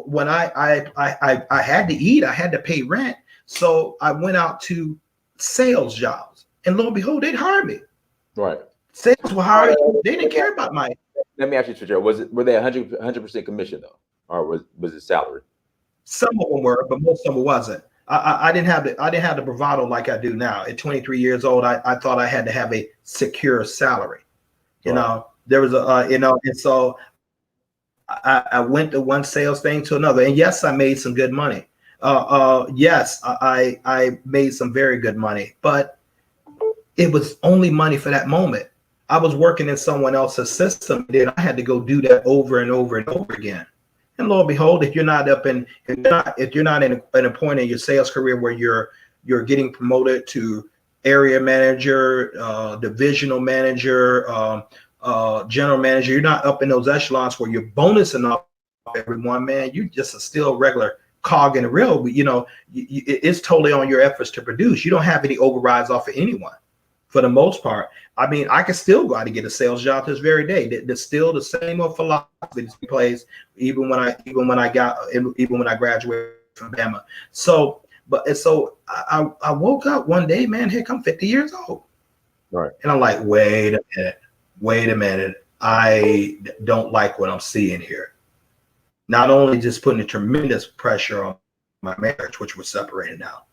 Speaker 3: when I had to eat, I had to pay rent. So I went out to sales jobs, and lo and behold, they'd hire me.
Speaker 1: Right.
Speaker 3: Sales will hire you. They didn't care about my.
Speaker 1: Let me ask you, Fitzgerald, were they 100% commission though, or was it salary?
Speaker 3: Some of them were, but most of them wasn't. I didn't have the bravado like I do now. At 23 years old, I thought I had to have a secure salary. There was and so I went to one sales thing to another, and yes, I made some good money. Yes, I made some very good money, but it was only money for that moment. I was working in someone else's system, then I had to go do that over and over and over again. And lo and behold, if you're not in a point in your sales career where you're getting promoted to area manager, divisional manager, general manager, you're not up in those echelons where you're bonusing up everyone, man. You just a still regular cog in the reel. It's totally on your efforts to produce. You don't have any overrides off of anyone for the most part. I mean, I can still go out and get a sales job this very day. There's still the same old philosophy in place, even when I graduated from Bama. So I woke up one day, man, heck, I'm 50 years old.
Speaker 1: Right.
Speaker 3: And I'm like, wait a minute. I don't like what I'm seeing here. Not only just putting a tremendous pressure on my marriage, which was separated now,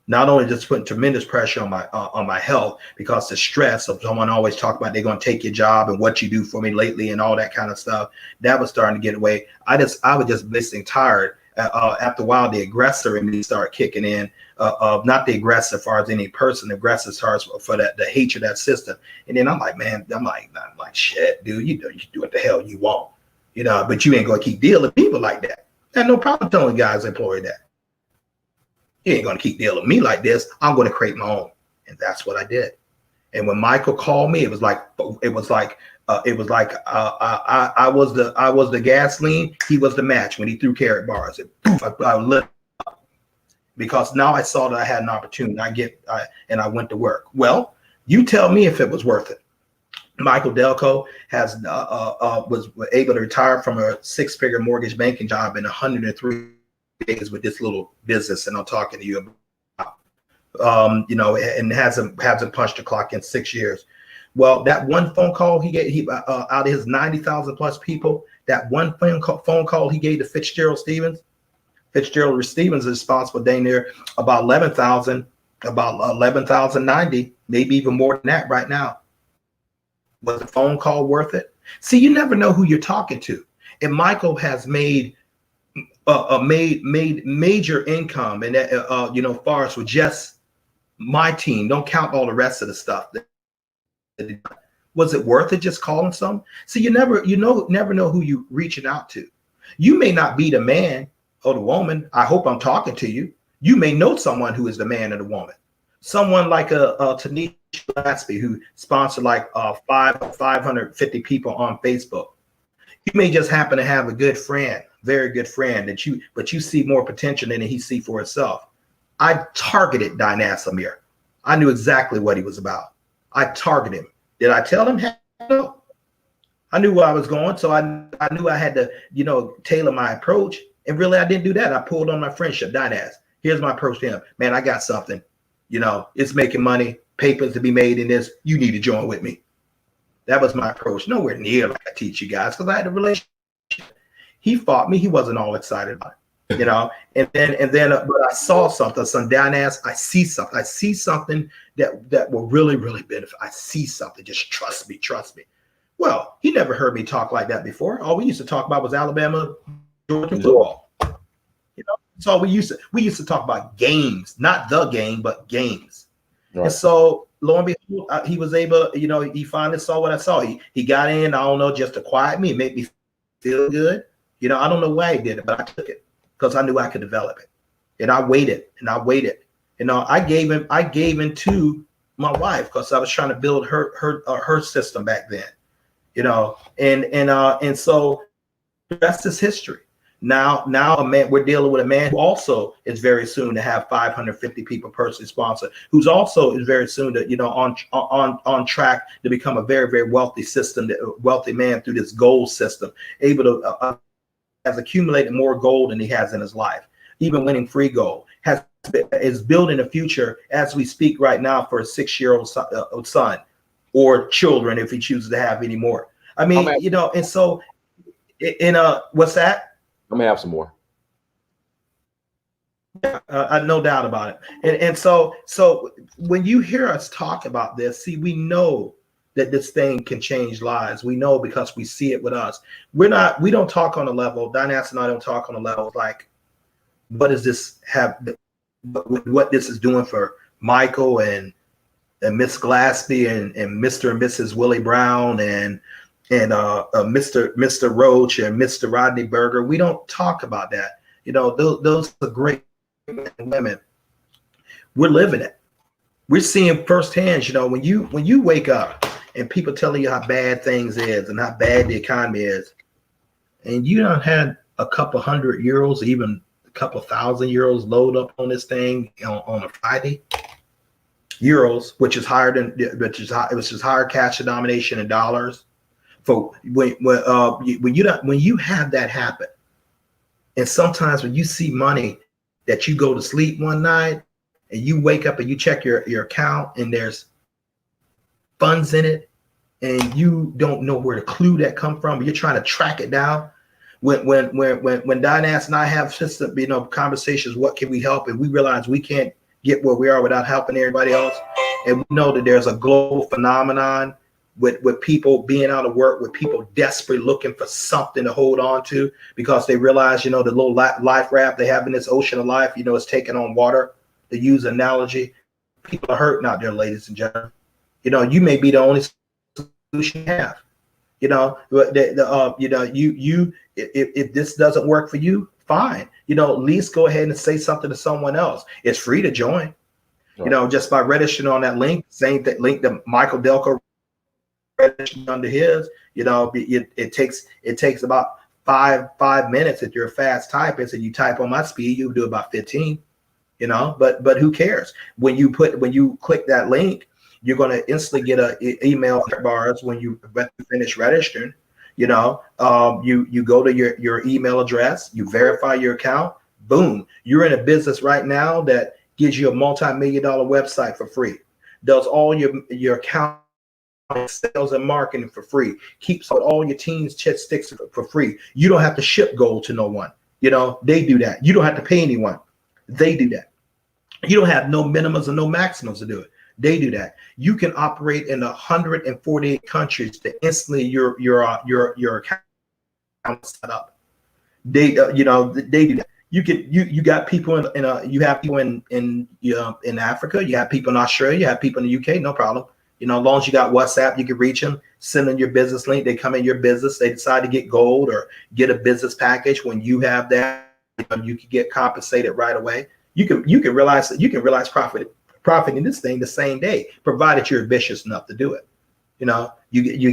Speaker 3: not only just putting tremendous pressure on my health, because the stress of someone always talk about they're going to take your job and what you do for me lately and all that kind of stuff, that was starting to get away. I was just listening tired. After a while, the aggressor in me started kicking in. Not the aggressor as far as any person, the aggressor as far as for that the hatred of that system. And then I'm like, man, I'm like shit, dude, you do what the hell you want, but you ain't gonna keep dealing with people like that. I had no problem telling guys employed that. You ain't gonna keep dealing with me like this. I'm gonna create my own, and that's what I did. And when Michael called me, it was like I was the gasoline, he was the match. When he threw Karatbars, I lit up, because now I saw that I had an opportunity. And I went to work. Well, you tell me if it was worth it. Michael Delco was able to retire from a 6-figure mortgage banking job in 103 days with this little business, and I'm talking to you about, and hasn't punched the clock in 6 years. Well, that one phone call he gave, out of his 90,000 plus people, that one phone call he gave to Fitzgerald Stephens. Fitzgerald Stephens is responsible dang near about 11,090, maybe even more than that right now. Was the phone call worth it? See, you never know who you're talking to. And Michael has made major income, and far as with just my team, don't count all the rest of the stuff. Was it worth it just calling some? So you never know who you reaching out to. You may not be the man or the woman. I hope I'm talking to you. You may know someone who is the man or the woman. Someone like a Tanisha Gillespie, who sponsored like 550 people on Facebook. You may just happen to have a good friend, very good friend, but you see more potential than he see for himself. I targeted Dynas Amir. I knew exactly what he was about. I targeted him. Did I tell him? No. I knew where I was going, so I knew I had to, tailor my approach. And really, I didn't do that. I pulled on my friendship. Dynas, here's my approach to him. Man, I got something. It's making money, papers to be made in this. You need to join with me. That was my approach. Nowhere near like I teach you guys, because I had a relationship. He fought me. He wasn't all excited about it, And then, but I saw something. Son, Dynas, I see something. I see something that will really, really benefit. I see something. Just trust me. Well, he never heard me talk like that before. All we used to talk about was Alabama, Georgia football. So we used to talk about games, not the game, but games. Right. And so lo and behold, he was able, he finally saw what I saw. He got in, I don't know, just to quiet me, make me feel good. I don't know why he did it, but I took it because I knew I could develop it. And I waited. I gave in to my wife because I was trying to build her system back then. And so the rest is history. Now we're dealing with a man who also is very soon to have 550 people personally sponsored, who's also is very soon to, on track to become a very, very wealthy man through this gold system, able to has accumulated more gold than he has in his life, even winning free gold, is building a future as we speak right now for a 6-year-old son or children if he chooses to have any more. I mean, and so what's that?
Speaker 1: I'm gonna have some more.
Speaker 3: No doubt about it. And so when you hear us talk about this, see, we know that this thing can change lives. We know because we see it with us. We don't talk on a level. Dynas and I don't talk on a level like, what does this have? What this is doing for Michael and Miss Gillespie and Mr. and Mrs. Willie Brown and Mr. Roach and Mr. Rodney Berger. We don't talk about that. Those are great men and women. We're living it. We're seeing firsthand, when you wake up and people telling you how bad things is and how bad the economy is, and you don't had a couple €100, even a couple €1,000 load up on this thing on a Friday. Euros, which is higher cash denomination in dollars. For when you have that happen, and sometimes when you see money that you go to sleep one night and you wake up and you check your account and there's funds in it and you don't know where the clue that come from, you're trying to track it down. when Diane and I have just conversations, what can we help, and we realize we can't get where we are without helping everybody else, and we know that there's a global phenomenon with people being out of work, with people desperately looking for something to hold on to because they realize, the little life raft they have in this ocean of life, is taking on water. To use an analogy, people are hurting out there, ladies and gentlemen. You may be the only solution you have. If this doesn't work for you, fine. At least go ahead and say something to someone else. It's free to join. Right. Just by registering on that link, same link that Michael Delco registered under his. It takes about five minutes if you're a fast typist, and you type on my speed, you do about 15. But who cares? When you click that link, you're going to instantly get an email Karatbars when you finish registering. You go to your email address, you verify your account, boom, you're in a business right now that gives you a multi-million-dollar website for free, does all your account sales and marketing for free, keeps all your teams sticks for free. You don't have to ship gold to no one. They do that. You don't have to pay anyone. They do that. You don't have no minimums and no maximums to do it. They do that. You can operate in 148 countries to instantly your account set up. They do that. You got people you have people in Africa, you have people in Australia, you have people in the UK, no problem. As long as you got WhatsApp, you can reach them, send them your business link. They come in your business, they decide to get gold or get a business package. When you have that, you can get compensated right away. You can realize profit in this thing the same day, provided you're ambitious enough to do it. You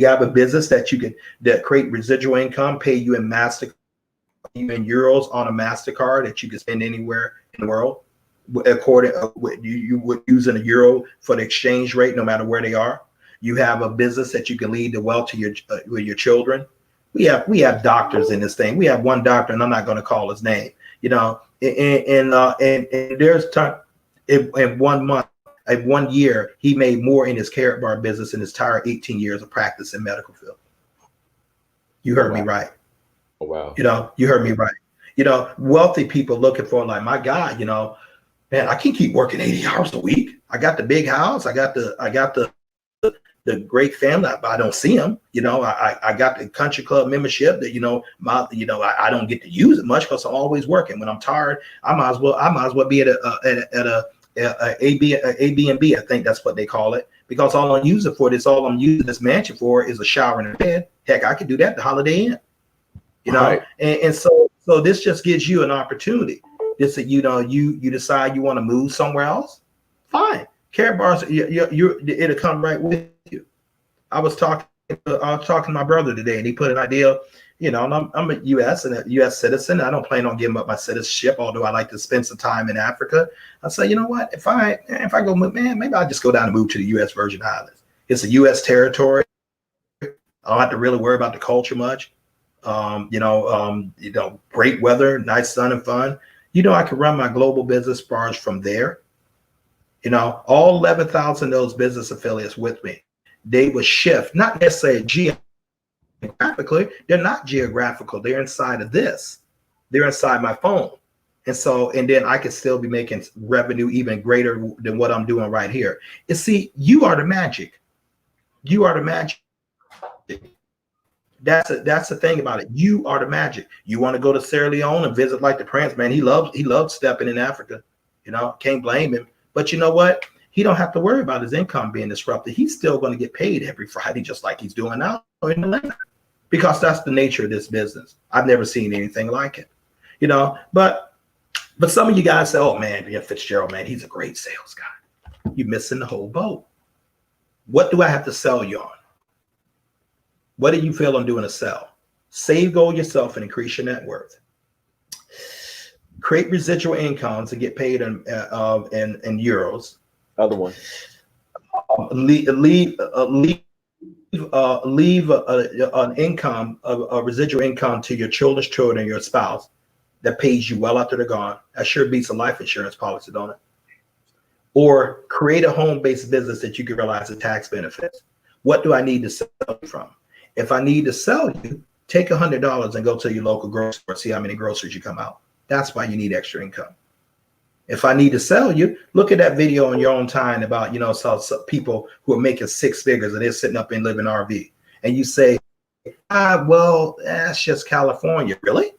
Speaker 3: got a business that create residual income, pay you in euros on a MasterCard that you can spend anywhere in the world. According you would using a euro for the exchange rate, no matter where they are. You have a business that you can lead the wealth to with your children. We have doctors in this thing. We have one doctor, and I'm not going to call his name. And there's time in 1 month, in 1 year, he made more in his Karatbar business in his entire 18 years of practice in medical field. You heard me right.
Speaker 1: Oh, wow.
Speaker 3: You heard me right. Wealthy people looking for, like, my God, man, I can keep working 80 hours a week. I got the big house. I got the great family. I don't see them. I got the country club membership that, I don't get to use it much because I'm always working. When I'm tired, I might as well be at a Airbnb. I think that's what they call it, because all I'm using this mansion for is a shower and a bed. Heck, I could do that the Holiday Inn, right. And so this just gives you an opportunity. This, you decide you want to move somewhere else, fine. Karatbars, it'll come right with you. I was talking to my brother today, and he put an idea. And I'm a U.S. citizen. I don't plan on giving up my citizenship, although I like to spend some time in Africa. I say, you know what? If I go move, man, maybe I'll just go down and move to the U.S. Virgin Islands. It's a U.S. territory. I don't have to really worry about the culture much. Great weather, nice sun and fun. I can run my global business bars from there. All 11,000 of those business affiliates with me, they would shift, not necessarily geographically. They're not geographical. They're inside of this. They're inside my phone. And then I could still be making revenue even greater than what I'm doing right here. You see, you are the magic. You are the magic. That's the thing about it. You are the magic. You want to go to Sierra Leone and visit like the Prince, man. He loves stepping in Africa. Can't blame him. But you know what? He don't have to worry about his income being disrupted. He's still going to get paid every Friday, just like he's doing now in Atlanta, because that's the nature of this business. I've never seen anything like it. But some of you guys say, "Oh man, Fitzgerald, man, he's a great sales guy." You're missing the whole boat. What do I have to sell you on? What do you feel I'm doing to sell? Save gold yourself and increase your net worth. Create residual incomes to get paid in euros.
Speaker 1: Other one.
Speaker 3: Leave an income, a residual income to your children's children and your spouse that pays you well after they're gone. That sure beats a life insurance policy, don't it? Or create a home-based business that you can realize the tax benefits. What do I need to sell you from? If I need to sell you Take $100 and go to your local grocery store, see how many groceries you come out. That's why you need extra income. If I need to sell you, look at that video on your own time about, some people who are making six figures and they're sitting up and living RV. And you say, well, that's just California. Really?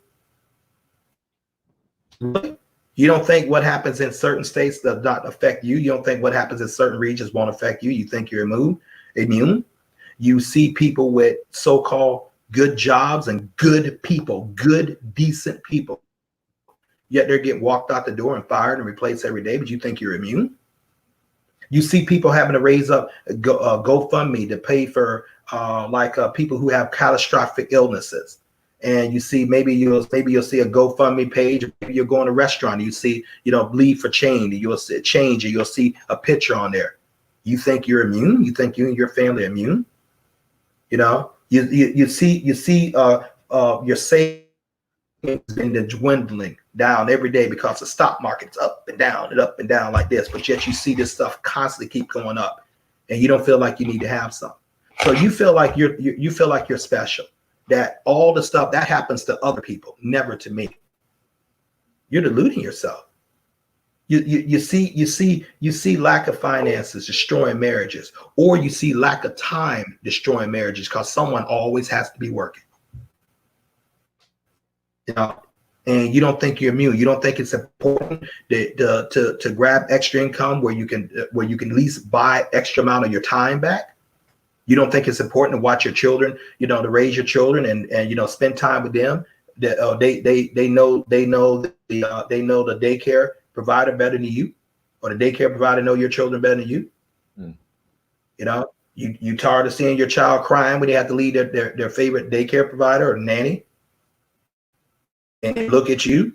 Speaker 3: You don't think what happens in certain states does not affect you? You don't think what happens in certain regions won't affect you? You think you're immune? You see people with so-called good jobs and good people, good, decent people. Yet they're getting walked out the door and fired and replaced every day, but you think you're immune? You see people having to raise up GoFundMe to pay for people who have catastrophic illnesses. And you see, maybe you'll see a GoFundMe page. Maybe you'll go in a restaurant and you see, bleed for change. You'll see change, and you'll see a picture on there. You think you're immune? You think you and your family are immune? You see your savings been dwindling down every day because the stock market's up and down like this. But yet you see this stuff constantly keep going up, and you don't feel like you need to have some. So you feel like you're special. That all the stuff that happens to other people, never to me. You're deluding yourself. You see lack of finances destroying marriages, or you see lack of time destroying marriages because someone always has to be working. And you don't think you're immune. You don't think it's important to grab extra income where you can at least buy extra amount of your time back. You don't think it's important to watch your children, to raise your children and spend time with them. They know the daycare provider better than you, or the daycare provider know your children better than you. You tired of seeing your child crying when they have to leave their favorite daycare provider or nanny, and they look at you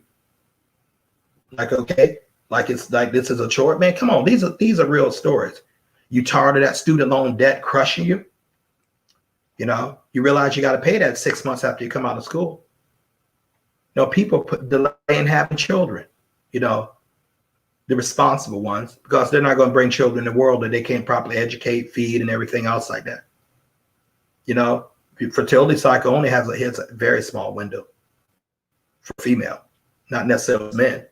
Speaker 3: like, okay, like it's like this is a chore. Man, come on, these are real stories. You tired of that student loan debt crushing you? You realize you got to pay that 6 months after you come out of school. People delay in having children, the responsible ones, because they're not going to bring children in the world that they can't properly educate, feed, and everything else like that. Fertility cycle only has a very small window for female, not necessarily men.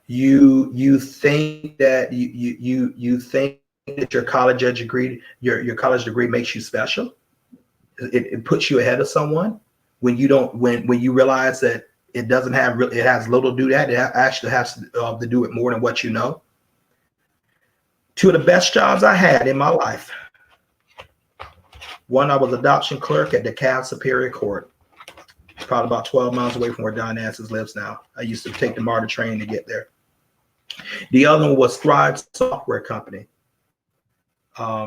Speaker 3: You think that you think that your college degree makes you special. It puts you ahead of someone when you don't when you realize that it doesn't have it has little to do that. It actually has to do it more than what you know. Two of the best jobs I had in my life. One, I was adoption clerk at DeKalb Superior Court. It's probably about 12 miles away from where Don Nances lives now. I used to take the MARTA train to get there. The other one was Thrive Software Company. Probably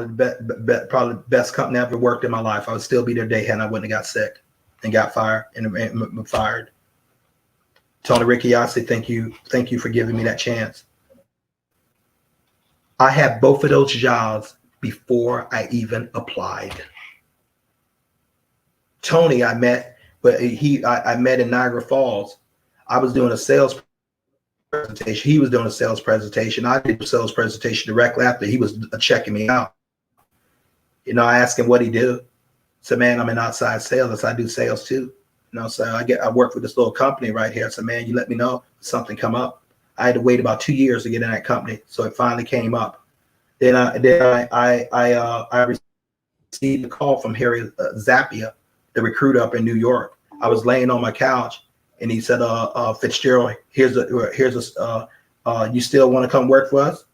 Speaker 3: the best company I ever worked in my life. I would still be there day and I wouldn't have got sick and got fired and fired. Tony Ricciassi, thank you for giving me that chance. I had both of those jobs before I even applied. Tony, I met, but I met in Niagara Falls. I was doing a sales presentation. He was doing a sales presentation. I did a sales presentation directly after he was checking me out. I asked him what he do. So, man, I'm in outside sales. I said, I do sales too. So I work for this little company right here. So, man, you let me know if something come up. I had to wait about 2 years to get in that company, so it finally came up. Then I received a call from Harry Zappia, the recruiter up in New York. I was laying on my couch, and he said, Fitzgerald, here's a you still want to come work for us?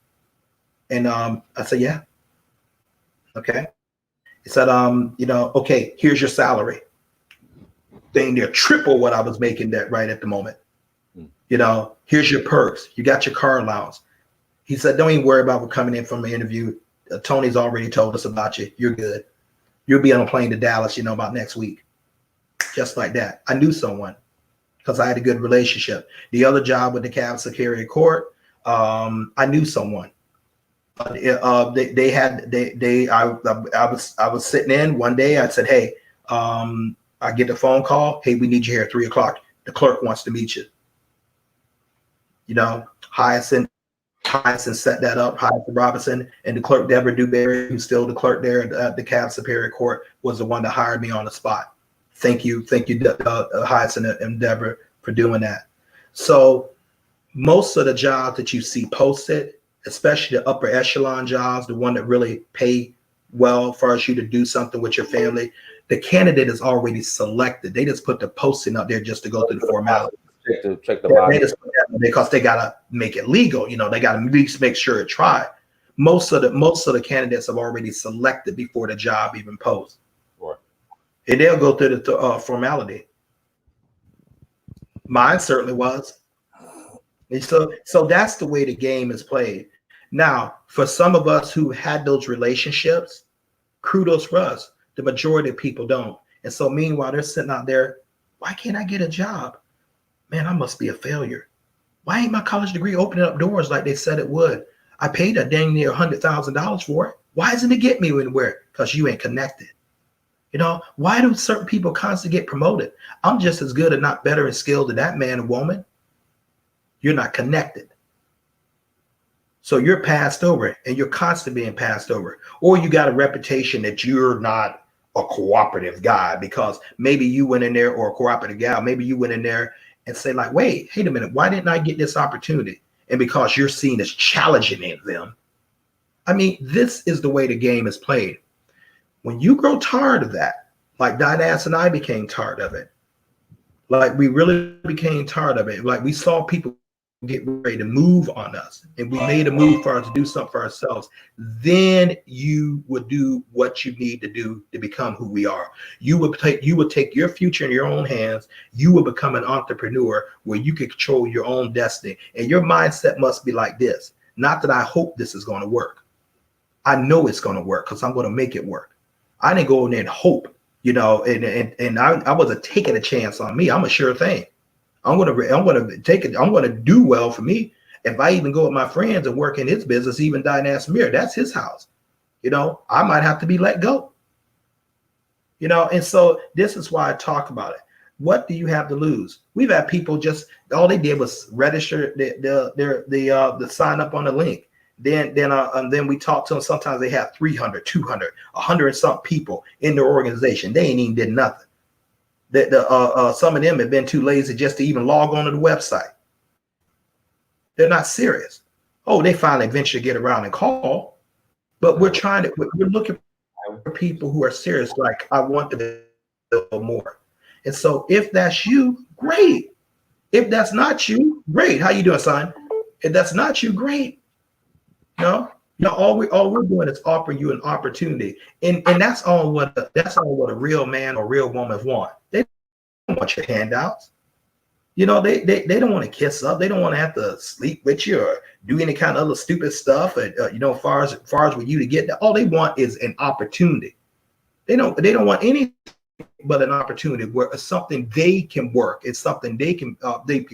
Speaker 3: And I said, yeah. Okay. He said, okay, here's your salary. Dang near triple what I was making that right at the moment. Here's your perks. You got your car allowance. He said, don't even worry about coming in from an interview. Tony's already told us about you. You're good. You'll be on a plane to Dallas, about next week. Just like that. I knew someone because I had a good relationship. The other job with the DeKalb Superior Court, I knew someone. I was sitting in one day. I said, hey, I get the phone call. Hey, we need you here at 3:00. The clerk wants to meet you. Hyacinth Hyacinth set that up, Hyacinth Robinson, and the clerk Deborah Dewberry, who's still the clerk there at the Cab Superior Court, was the one that hired me on the spot. Thank you, Hyacinth and Deborah for doing that. So most of the jobs that you see posted, especially the upper echelon jobs, the one that really pay well for you to do something with your family, the candidate is already selected. They just put the posting up there just to go through the formality.
Speaker 1: Check the box.
Speaker 3: Because they gotta make it legal. You know, they gotta at least make sure it tried. Most of the candidates have already selected before the job even posts.
Speaker 1: Right.
Speaker 3: And they'll go through the formality. Mine certainly was. And so that's the way the game is played. Now, for some of us who had those relationships, kudos for us. The majority of people don't. And so meanwhile, they're sitting out there, why can't I get a job? Man, I must be a failure. Why ain't my college degree opening up doors like they said it would? I paid a dang near $100,000 for it. Why isn't it getting me anywhere? Because you ain't connected. You know, why do certain people constantly get promoted? I'm just as good, if not better in skill than that man or woman. You're not connected. So you're passed over, and you're constantly being passed over. Or you got a reputation that you're not a cooperative guy because maybe you went in there, or a cooperative gal, maybe you went in there and say like, wait a minute, why didn't I get this opportunity? And because you're seen as challenging them. I mean, this is the way the game is played. When you grow tired of that, like Dinas and I became tired of it, like we really became tired of it. Like we saw people get ready to move on us, and we made a move for us to do something for ourselves. Then you would do what you need to do to become who we are. You would take your future in your own hands. You will become an entrepreneur where you can control your own destiny. And your mindset must be like this. Not that I hope this is going to work. I know it's going to work because I'm going to make it work. I didn't go in there and hope, you know, and I wasn't taking a chance on me. I'm a sure thing. I'm gonna take it. I'm gonna do well for me. If I even go with my friends and work in his business, even Dinas Mir, that's his house. You know, I might have to be let go. You know, and so this is why I talk about it. What do you have to lose? We've had people just all they did was register the sign up on the link. Then we talk to them. Sometimes they have 300, 200, 100 and some people in their organization. They ain't even did nothing. Some of them have been too lazy just to even log on to the website. They're not serious. Oh, they finally venture to get around and call, but we're looking for people who are serious. Like, I want to build more. And so if that's you, great. If that's not you, great. How you doing, son? If that's not you, great. No, all we're doing is offering you an opportunity. And that's all what a real man or real woman want. They don't want your handouts. You know, they don't want to kiss up. They don't want to have to sleep with you or do any kind of other stupid stuff. You know, far as with you to get that, all they want is an opportunity. They don't want anything but an opportunity where it's something they can work. It's something they can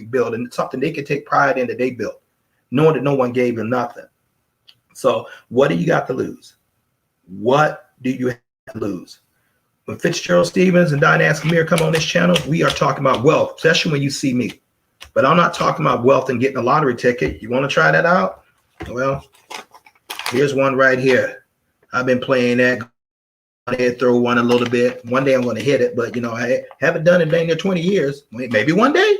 Speaker 3: build, and it's something they can take pride in that they built, knowing that no one gave them nothing. So what do you got to lose? What do you have to lose? When Fitzgerald Stephens and Dinas Mir come on this channel, we are talking about wealth, especially when you see me. But I'm not talking about wealth and getting a lottery ticket. You want to try that out? Well, here's one right here. I've been playing that. I'm going to throw one a little bit. One day I'm going to hit it, but, you know, I haven't done it in 20 years. Maybe one day.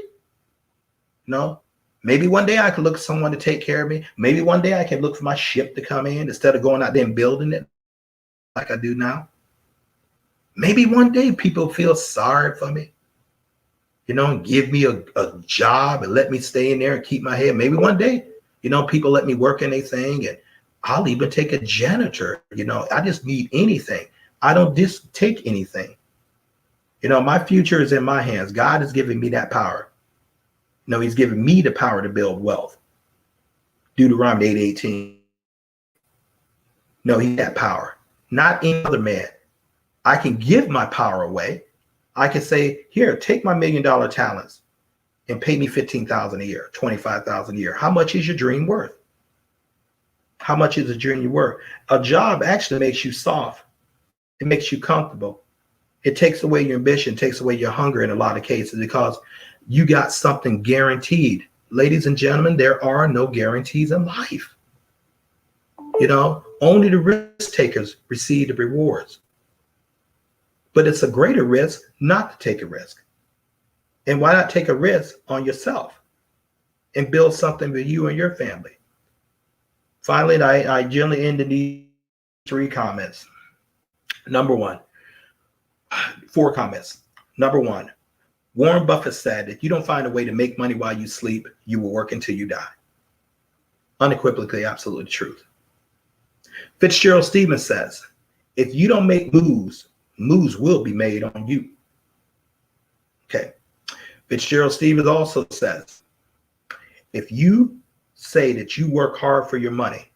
Speaker 3: No. Maybe one day I could look for someone to take care of me. Maybe one day I can look for my ship to come in instead of going out there and building it like I do now. Maybe one day people feel sorry for me, you know, and give me a job and let me stay in there and keep my head. Maybe one day, you know, people let me work in a thing, and I'll even take a janitor. You know, I just need anything. I don't just take anything. You know, my future is in my hands. God has given me that power. No, he's given me the power to build wealth. Deuteronomy 8:18. No, he had power, not any other man. I can give my power away. I can say, here, take my $1 million talents and pay me $15,000 a year, $25,000 a year. How much is your dream worth? How much is a dream worth? A job actually makes you soft. It makes you comfortable. It takes away your ambition, takes away your hunger in a lot of cases, because you got something guaranteed. ladies and gentlemen, there are no guarantees in life. You know, only the risk takers receive the rewards. But it's a greater risk not to take a risk. And why not take a risk on yourself and build something for you and your family? Finally, I generally end in these 3 comments. Number 1, 4 comments. Number 1, Warren Buffett said, if you don't find a way to make money while you sleep, you will work until you die. Unequivocally, absolutely the truth. Fitzgerald Stephens says, if you don't make moves, moves will be made on you. Okay. Fitzgerald Stephens also says, if you say that you work hard for your money,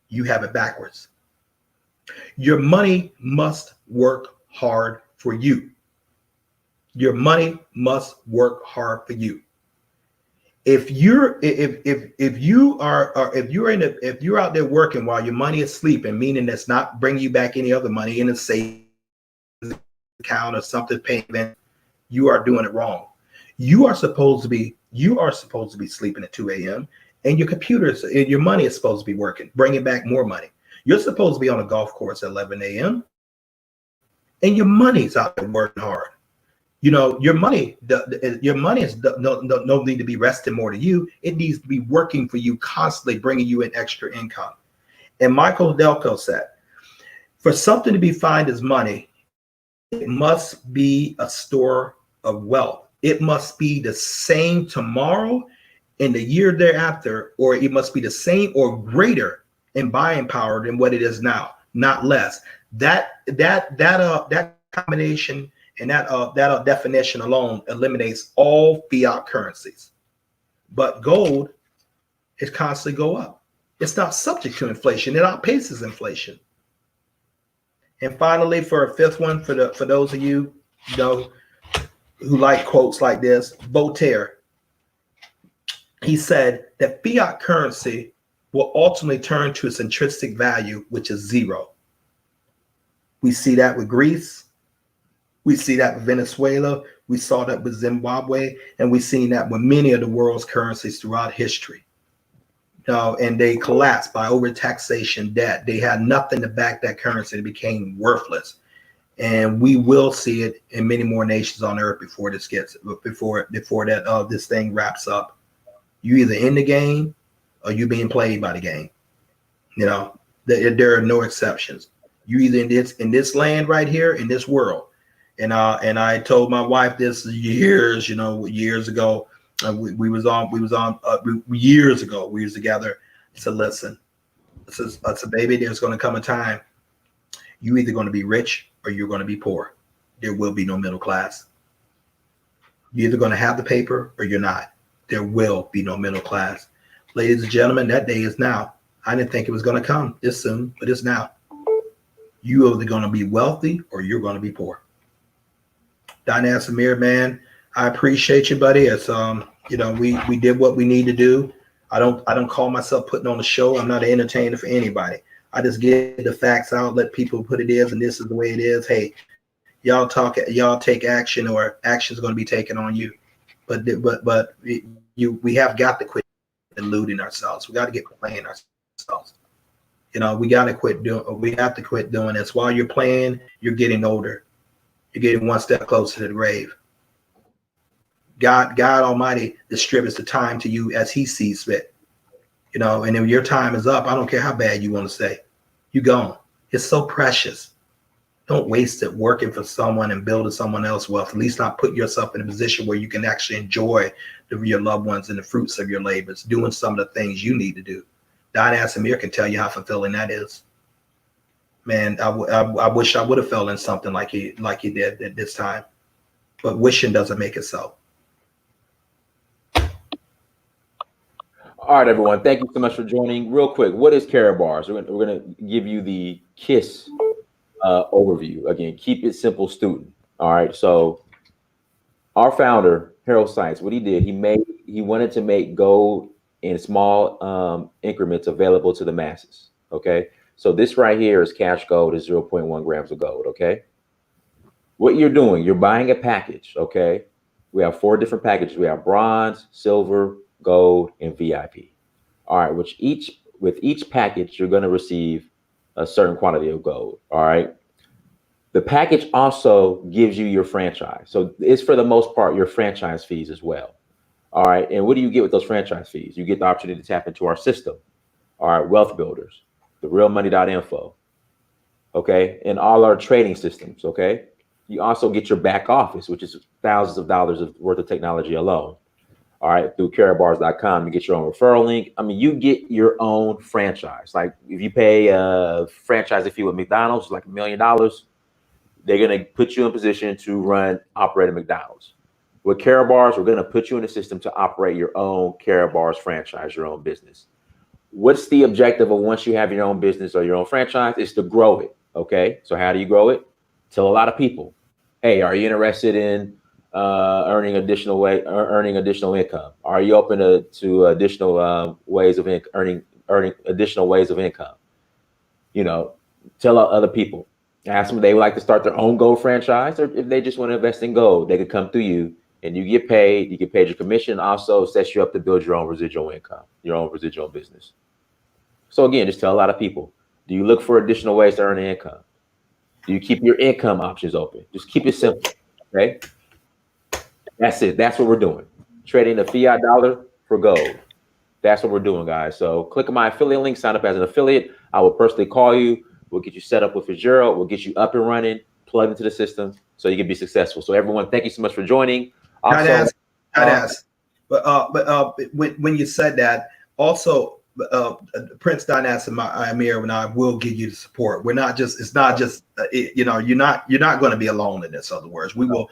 Speaker 3: you have it backwards. Your money must work hard for you. Your money must work hard for you. If you're out there working while your money is sleeping, meaning that's not bringing you back any other money in a savings account or something paying, you are doing it wrong. You are supposed to be sleeping at 2 a.m. and your money is supposed to be working, bringing back more money. You're supposed to be on a golf course at 11 a.m. and your money's out there working hard. You know, your money is no need to be resting more to you. It needs to be working for you, constantly bringing you an extra income. And Michael Delco said, for something to be defined as money, it must be a store of wealth. It must be the same tomorrow and the year thereafter, or it must be the same or greater in buying power than what it is now, not less. That combination and that definition alone eliminates all fiat currencies. But gold is constantly go up. It's not subject to inflation. It outpaces inflation. And finally, for a 5th one, for those of you, who like quotes like this, Voltaire, he said that fiat currency will ultimately turn to its intrinsic value, which is 0. We see that with Greece. We see that with Venezuela. We saw that with Zimbabwe, and we've seen that with many of the world's currencies throughout history. And they collapsed by overtaxation debt. They had nothing to back that currency. It became worthless. And we will see it in many more nations on earth before this thing wraps up. You either in the game or you being played by the game. There are no exceptions. You either in this land right here, in this world. And I told my wife this years ago. We was years ago. We was together. I said, listen, I said, baby, there's going to come a time you're either going to be rich or you're going to be poor. There will be no middle class. You're either going to have the paper or you're not. There will be no middle class. Ladies and gentlemen, that day is now. I didn't think it was going to come this soon, but it's now. You're either going to be wealthy or you're going to be poor. Diane Samir, man, I appreciate you, buddy. It's we did what we need to do. I don't call myself putting on a show. I'm not an entertainer for anybody. I just get the facts out, let people put it is, and this is the way it is. Hey, y'all take action, or action's going to be taken on you. But we have got to quit deluding ourselves. We got to get playing ourselves. We got to quit doing. We have to quit doing this. While you're playing, you're getting older. You're getting one step closer to the grave. God Almighty distributes the time to you as He sees fit. And if your time is up, I don't care how bad you want to say, you gone. It's so precious. Don't waste it working for someone and building someone else's wealth. At least not put yourself in a position where you can actually enjoy your loved ones and the fruits of your labors, doing some of the things you need to do. Don Asimir can tell you how fulfilling that is. Man, I wish I would have felt in something like he did at this time. But wishing doesn't make it so.
Speaker 1: All right, everyone. Thank you so much for joining. Real quick, what is Karatbars? We're going to give you the KISS overview. Again, keep it simple, student. All right. So our founder, Harold Science, what he did, he wanted to make gold in small increments available to the masses. Okay. So this right here is cash gold, is 0.1 grams of gold. Okay. What you're doing, you're buying a package. Okay. We have 4 different packages. We have bronze, silver, Gold, and VIP. All right, with each package, you're going to receive a certain quantity of gold. All right. The package also gives you your franchise. So it's for the most part your franchise fees as well. All right. And what do you get with those franchise fees? You get the opportunity to tap into our system. All right. Wealth Builders, the realmoney.info. Okay. And all our trading systems. Okay. You also get your back office, which is thousands of dollars worth of technology alone. All right. Through Karatbars.com, you get your own referral link. I mean, you get your own franchise. Like if you pay a franchise fee with McDonald's, like $1 million, they're going to put you in position to operate a McDonald's. With Karatbars, we're going to put you in a system to operate your own Karatbars franchise, your own business. What's the objective of once you have your own business or your own franchise? Is to grow it. Okay. So how do you grow it? Tell a lot of people, hey, are you interested in earning additional income? Are you open to additional ways of earning additional ways of income? You know, tell other people. Ask them if they would like to start their own gold franchise, or if they just want to invest in gold, they could come through you and you get paid. You get paid your commission. Also sets you up to build your own residual income, your own residual business. So again, just tell a lot of people, do you look for additional ways to earn income? Do you keep your income options open? Just keep it simple, okay? That's it. That's what we're doing. Trading the fiat dollar for gold. That's what we're doing, guys. So click on my affiliate link, sign up as an affiliate. I will personally call you. We'll get you set up with Fitzgerald. We'll get you up and running, plugged into the system so you can be successful. So everyone, thank you so much for joining.
Speaker 3: I'd ask. But when you said that, also Prince Dynas and Amir and I will give you the support. We're not just, it's not just, you're not going to be alone in this. Other words, we will,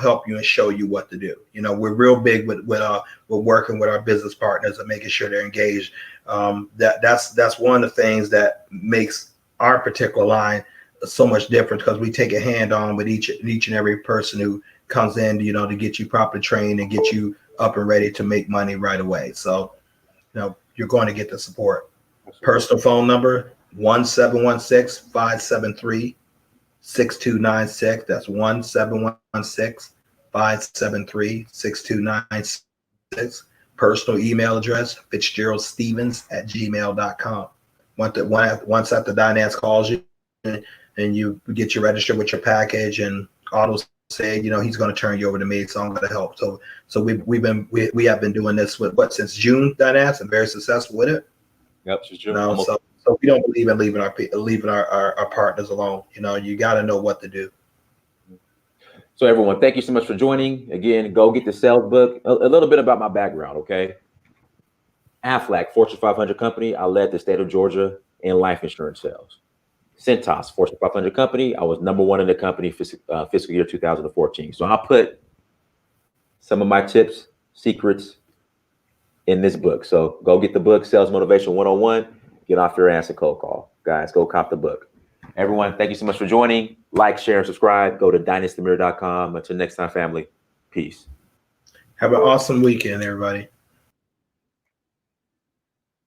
Speaker 3: help you and show you what to do. We're real big with we're working with our business partners and making sure they're engaged. That's one of the things that makes our particular line so much different, because we take a hand on with each and every person who comes in, to get you properly trained and get you up and ready to make money right away. So, you're going to get the support. Personal phone number, 1-716-573-6296. That's 1-716-573-6296. Personal email address, FitzgeraldStephens@gmail.com. Once after Dynas calls you and you get you registered with your package, and Otto said, he's going to turn you over to me, so I'm going to help. So we have been doing this since June, Dynas, and very successful with it.
Speaker 1: Yep, since June.
Speaker 3: So we don't believe in leaving our partners alone. You got to know what to do.
Speaker 1: So everyone, thank you so much for joining. Again, go get the sales book. A little bit about my background, okay? Aflac, Fortune 500 company. I led the state of Georgia in life insurance sales. Centos, Fortune 500 company. I was #1 in the company fiscal year 2014. So I'll put some of my tips, secrets in this book. So go get the book, Sales Motivation 101. Get off your ass and cold call. Guys, go cop the book. Everyone, thank you so much for joining. Like, share, and subscribe. Go to dynastymir.com. Until next time, family. Peace.
Speaker 3: Have an awesome weekend, everybody.